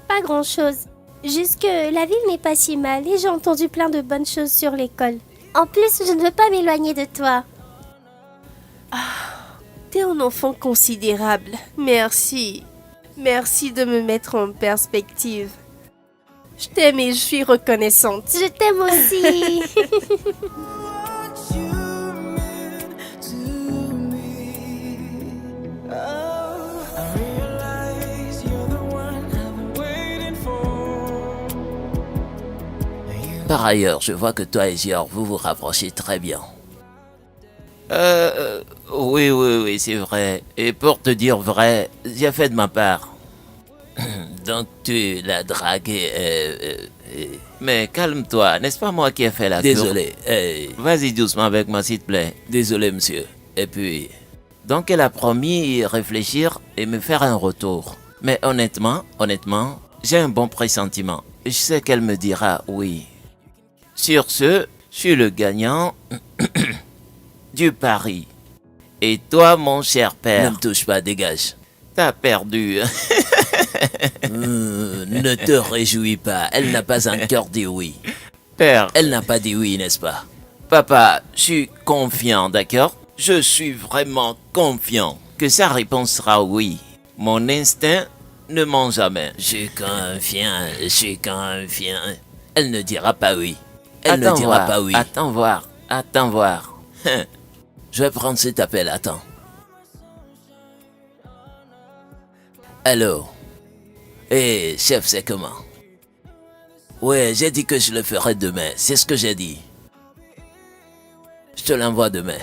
Speaker 3: Pas grand-chose. Juste que la ville n'est pas si mal et j'ai entendu plein de bonnes choses sur l'école. En plus, je ne veux pas m'éloigner de toi.
Speaker 4: T'es un enfant considérable. Merci. Merci de me mettre en perspective. Je t'aime et je suis reconnaissante.
Speaker 3: Je t'aime aussi.
Speaker 7: What you mean to me. Oh, I realize you're the one I've been waiting for.
Speaker 6: Par ailleurs, je vois que toi et Zior, vous vous rapprochez très bien.
Speaker 1: Oui, c'est vrai. Et pour te dire vrai, j'ai fait de ma part.
Speaker 6: Donc tu l'as dragué.
Speaker 1: Mais calme-toi, n'est-ce pas moi qui ai fait la cour?
Speaker 6: Désolé.
Speaker 1: Vas-y doucement avec moi, s'il te plaît.
Speaker 6: Désolé, monsieur. Et puis,
Speaker 1: Donc elle a promis y réfléchir et me faire un retour. Mais honnêtement, j'ai un bon pressentiment. Je sais qu'elle me dira oui. Sur ce, je suis le gagnant du pari. Et toi, mon cher
Speaker 6: ne
Speaker 1: père,
Speaker 6: me touche pas, dégage.
Speaker 1: t'as perdu.
Speaker 6: Ne te réjouis pas. Elle n'a pas encore dit oui.
Speaker 1: Père,
Speaker 6: Elle n'a pas dit oui, n'est-ce pas?
Speaker 1: papa, je suis confiant, d'accord? Je suis vraiment confiant que sa réponse sera oui. Mon instinct ne ment jamais.
Speaker 6: Je suis confiant. Elle ne dira pas oui. Elle ne
Speaker 1: Attends
Speaker 6: dira
Speaker 1: voir,
Speaker 6: pas oui.
Speaker 1: Attends voir.
Speaker 6: Je vais prendre cet appel, attends. Allô? Chef, c'est comment? Ouais, j'ai dit que je le ferai demain. C'est ce que j'ai dit. Je te l'envoie demain.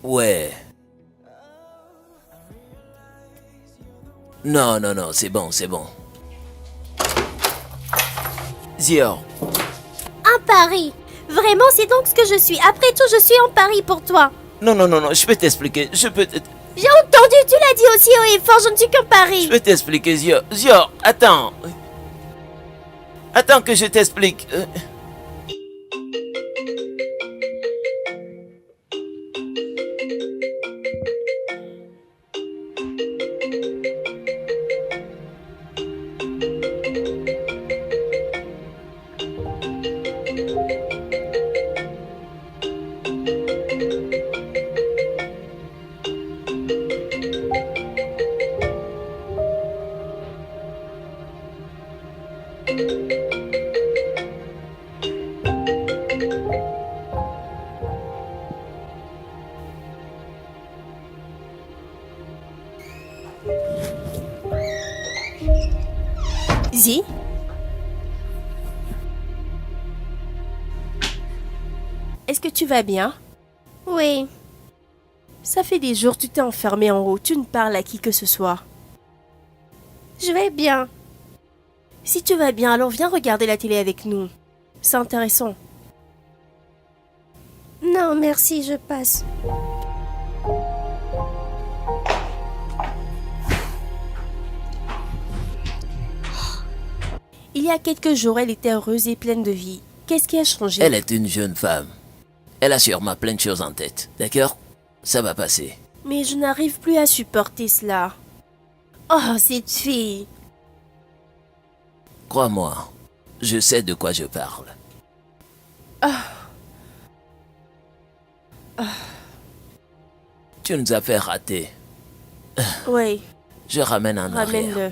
Speaker 6: Ouais. Non, c'est bon.
Speaker 1: Zior,
Speaker 4: Un pari. Vraiment, c'est donc ce que je suis. Après tout, je suis en pari pour toi.
Speaker 1: non, je peux t'expliquer.
Speaker 4: J'ai entendu, tu l'as dit aussi haut et fort, je ne suis qu'un pari.
Speaker 1: Je peux t'expliquer, Zior, attends. Attends que je t'explique.
Speaker 4: Zi? Est-ce que tu vas bien? Oui. Ça fait des jours, tu t'es enfermé en haut, tu ne parles à qui que ce soit. Je vais bien. Si tu vas bien, alors viens regarder la télé avec nous. C'est intéressant. Non, merci, je passe. Il y a quelques jours, elle était heureuse et pleine de vie. Qu'est-ce qui a changé?
Speaker 6: Elle est une jeune femme. Elle a sûrement plein de choses en tête. D'accord? Ça va passer.
Speaker 4: Mais je n'arrive plus à supporter cela. Oh, cette fille.
Speaker 6: Crois-moi, je sais de quoi je parle. Tu nous as fait rater.
Speaker 4: Oui,
Speaker 6: Je ramène en arrière.
Speaker 4: ramène-le.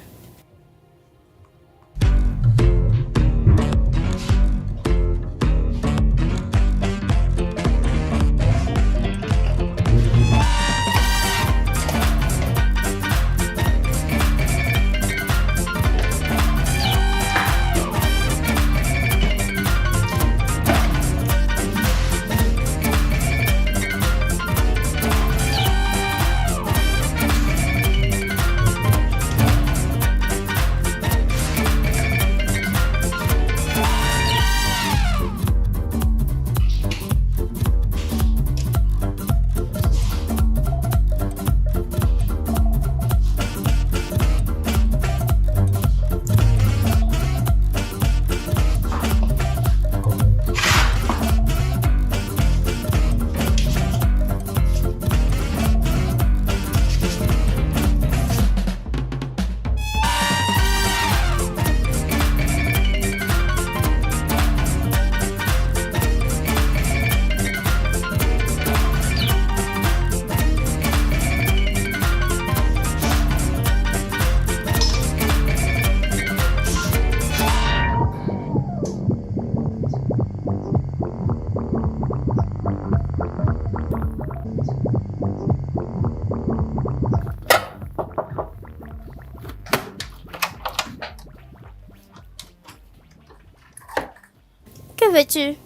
Speaker 4: Que veux-tu?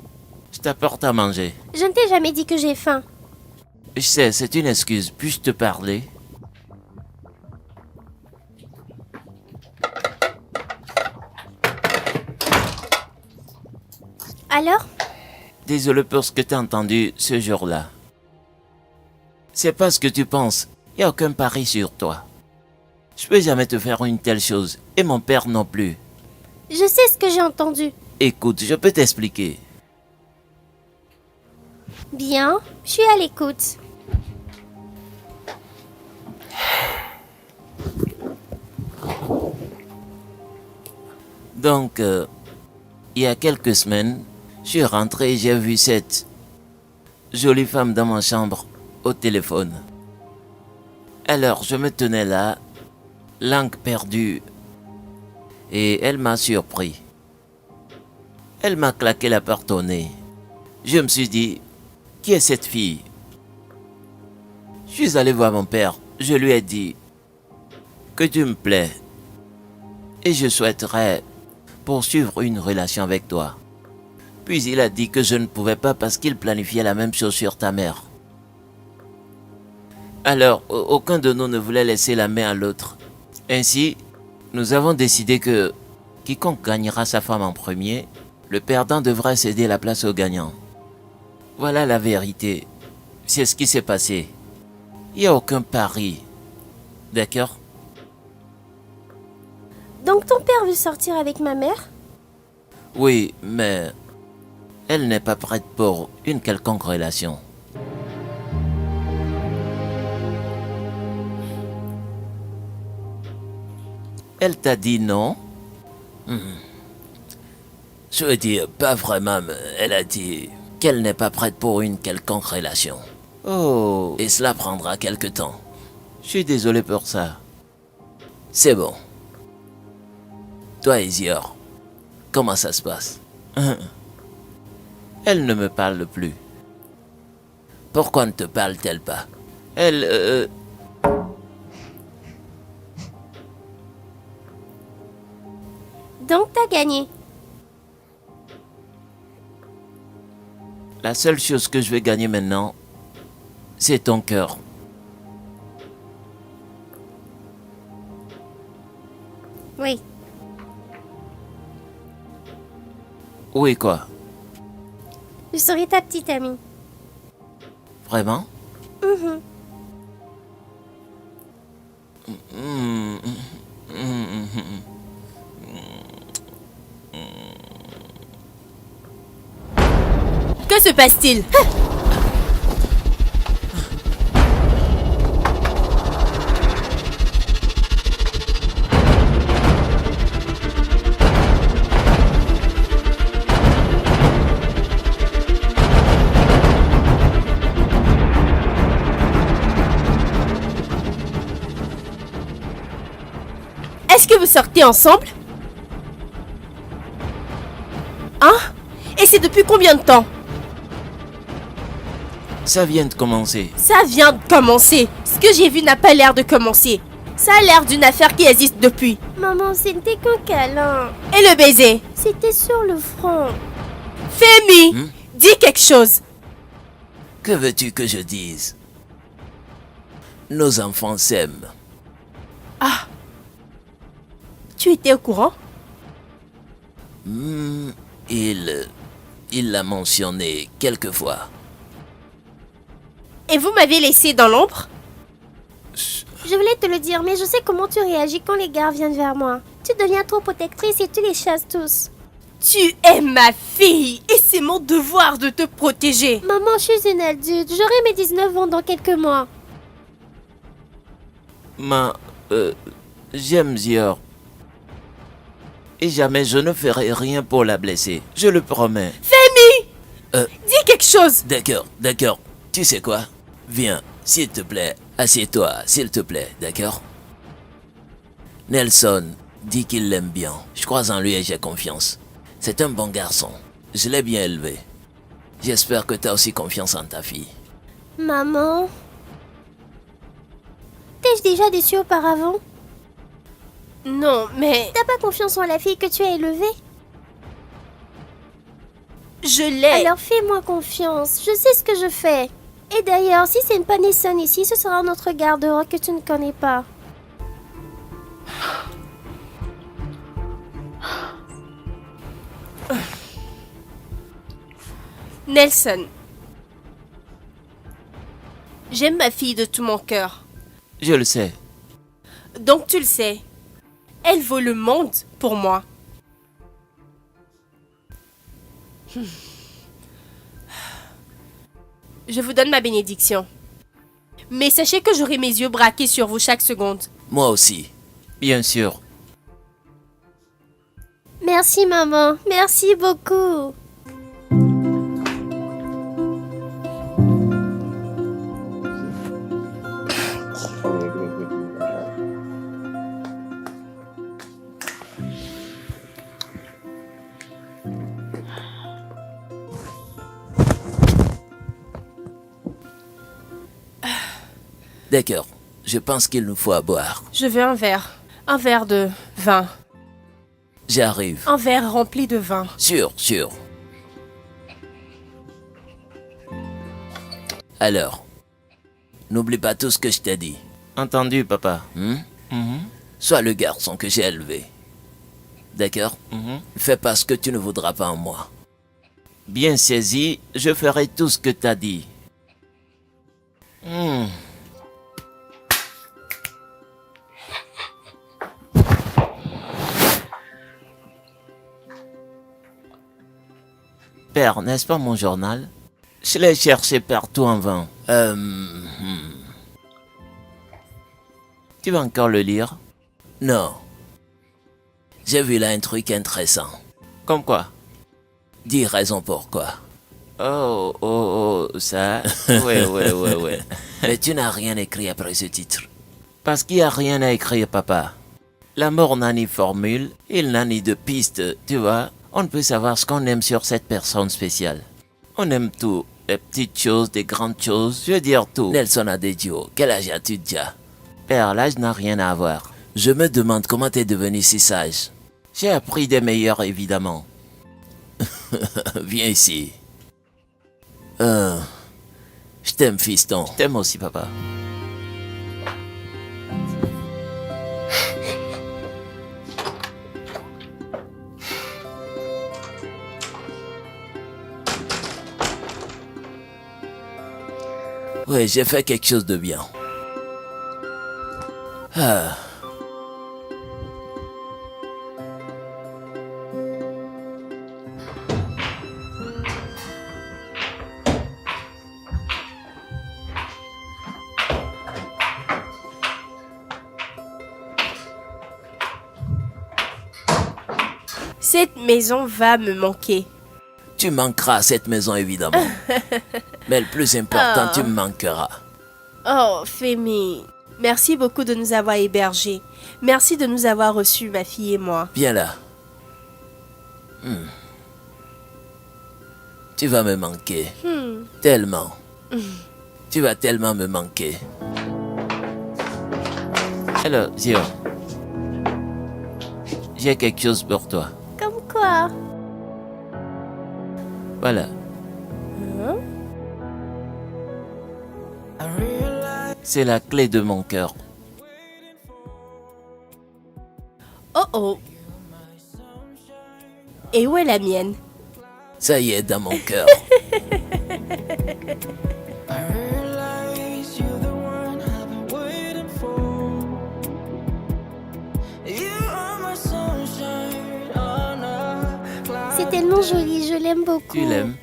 Speaker 1: Je t'apporte à manger.
Speaker 4: Je ne t'ai jamais dit que j'ai faim.
Speaker 1: Je sais, c'est une excuse. Puis-je te parler?
Speaker 4: Alors?
Speaker 1: Désolé pour ce que t'as entendu ce jour-là. C'est pas ce que tu penses. Y a aucun pari sur toi. Je peux jamais te faire une telle chose. Et mon père non plus.
Speaker 4: Je sais ce que j'ai entendu.
Speaker 1: Écoute, je peux t'expliquer.
Speaker 4: Bien, je suis à l'écoute.
Speaker 1: Donc, il y a quelques semaines, je suis rentré et j'ai vu cette jolie femme dans ma chambre au téléphone. Alors, je me tenais là, langue perdue, et elle m'a surpris. Elle m'a claqué la porte au nez. Je me suis dit, qui est cette fille? Je suis allé voir mon père. Je lui ai dit que tu me plais et je souhaiterais poursuivre une relation avec toi. Puis il a dit que je ne pouvais pas parce qu'il planifiait la même chose sur ta mère. Alors, aucun de nous ne voulait laisser la main à l'autre. Ainsi, nous avons décidé que quiconque gagnera sa femme en premier, le perdant devrait céder la place au gagnant. Voilà la vérité. C'est ce qui s'est passé. Il n'y a aucun pari. D'accord?
Speaker 4: Donc ton père veut sortir avec ma mère?
Speaker 1: Oui, mais elle n'est pas prête pour une quelconque relation. Elle t'a dit non?
Speaker 6: Je veux dire, pas vraiment, mais elle a dit qu'elle n'est pas prête pour une quelconque relation.
Speaker 1: Oh,
Speaker 6: Et cela prendra quelque temps.
Speaker 1: je suis désolé pour ça.
Speaker 6: C'est bon. Toi, Isior, comment ça se passe?
Speaker 1: Elle ne me parle plus.
Speaker 6: Pourquoi ne te parle-t-elle pas?
Speaker 1: Elle,
Speaker 4: Donc t'as gagné.
Speaker 1: la seule chose que je vais gagner maintenant, c'est ton cœur.
Speaker 4: Oui.
Speaker 1: Oui, quoi?
Speaker 4: Je serai ta petite amie.
Speaker 1: Vraiment?
Speaker 4: Mhm. Que se passe-t-il? Est-ce que vous sortez ensemble? Hein? Et c'est depuis combien de temps?
Speaker 1: Ça vient de commencer.
Speaker 4: Ça vient de commencer. Ce que j'ai vu n'a pas l'air de commencer. Ça a l'air d'une affaire qui existe depuis. Maman, c'était qu'un câlin. Et le baiser? C'était sur le front. Femi, dis quelque chose.
Speaker 6: Que veux-tu que je dise? Nos enfants s'aiment.
Speaker 4: Tu étais au courant?
Speaker 6: Il l'a mentionné quelquefois.
Speaker 4: Et vous m'avez laissé dans l'ombre? Je voulais te le dire, mais je sais comment tu réagis quand les gars viennent vers moi. Tu deviens trop protectrice et tu les chasses tous. Tu es ma fille et c'est mon devoir de te protéger. Maman, je suis une adulte. J'aurai mes 19 ans dans quelques mois.
Speaker 1: J'aime Zior. Et jamais je ne ferai rien pour la blesser. Je le promets.
Speaker 4: Femi!
Speaker 6: Euh.
Speaker 4: Dis quelque chose.
Speaker 6: D'accord. Tu sais quoi? Viens, s'il te plaît, assieds-toi, s'il te plaît, d'accord? Nelson dit qu'il l'aime bien. Je crois en lui et j'ai confiance. C'est un bon garçon. Je l'ai bien élevé. J'espère que tu as aussi confiance en ta fille.
Speaker 4: Maman? T'ai-je déjà déçu auparavant? Non, mais... T'as pas confiance en la fille que tu as élevée? Je l'ai.
Speaker 8: Alors fais-moi confiance, je sais ce que je fais. Et d'ailleurs, si c'est une panne sonne ici, ce sera un autre garde-robe que tu ne connais pas.
Speaker 4: Nelson. J'aime ma fille de tout mon cœur.
Speaker 1: Je le sais.
Speaker 4: Donc tu le sais. Elle vaut le monde pour moi. Je vous donne ma bénédiction. Mais sachez que j'aurai mes yeux braqués sur vous chaque seconde.
Speaker 6: Moi aussi.
Speaker 1: Bien sûr.
Speaker 8: Merci maman, merci beaucoup.
Speaker 6: D'accord. Je pense qu'il nous faut à boire.
Speaker 4: Je veux un verre. Un verre de vin.
Speaker 6: J'arrive.
Speaker 4: Un verre rempli de vin.
Speaker 6: Sûr. Alors, n'oublie pas tout ce que je t'ai dit.
Speaker 1: Entendu, papa.
Speaker 6: Sois le garçon que j'ai élevé. D'accord? Fais pas ce que tu ne voudras pas en moi.
Speaker 1: Bien saisi, je ferai tout ce que t'as dit. Père, n'est-ce pas mon journal? Je l'ai cherché partout en vain. Tu vas encore le lire?
Speaker 6: Non. J'ai vu là un truc intéressant.
Speaker 1: Comme quoi?
Speaker 6: 10 raisons pourquoi.
Speaker 1: Ça. Ouais.
Speaker 6: Mais tu n'as rien écrit après ce titre.
Speaker 1: Parce qu'il n'y a rien à écrire, papa. L'amour n'a ni formule, il n'a ni de piste, tu vois. On ne peut savoir ce qu'on aime sur cette personne spéciale. On aime tout, les petites choses, des grandes choses, je veux dire tout.
Speaker 6: Nelson Adédio, quel âge as-tu déjà?
Speaker 1: Père, l'âge n'a rien à voir.
Speaker 6: Je me demande comment t'es devenu si sage.
Speaker 1: J'ai appris des meilleurs, évidemment.
Speaker 6: Viens ici. Je t'aime, fiston.
Speaker 1: T'aimes aussi, papa.
Speaker 6: Oui, j'ai fait quelque chose de bien.
Speaker 4: Cette maison va me manquer.
Speaker 6: Tu manqueras à cette maison, évidemment. Mais le plus important, tu me manqueras.
Speaker 4: Oh, Femi, merci beaucoup de nous avoir hébergés. Merci de nous avoir reçus, ma fille et moi.
Speaker 6: Viens là. Tu vas me manquer. Tellement. Tu vas tellement me manquer.
Speaker 1: Alors, Zio. J'ai quelque chose pour toi.
Speaker 8: Comme quoi?
Speaker 1: Voilà. C'est la clé de mon cœur.
Speaker 4: Oh. Et où est la mienne?
Speaker 6: Ça y est, dans mon cœur.
Speaker 8: C'est tellement joli, je l'aime beaucoup.
Speaker 1: Tu l'aimes?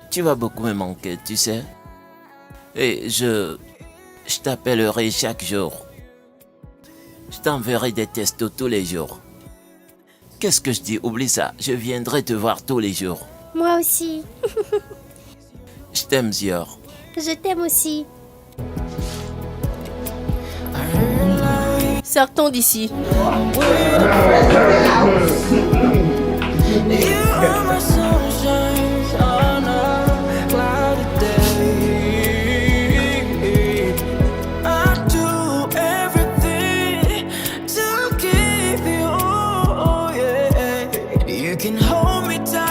Speaker 1: Tu vas beaucoup me manquer, tu sais. Et je t'appellerai chaque jour. Je t'enverrai des textos tous les jours. Qu'est-ce que je dis? Oublie ça. Je viendrai te voir tous les jours.
Speaker 8: Moi aussi.
Speaker 1: Je t'aime, Zior.
Speaker 8: Je t'aime aussi.
Speaker 4: Sortons d'ici.
Speaker 7: You can hold me tight.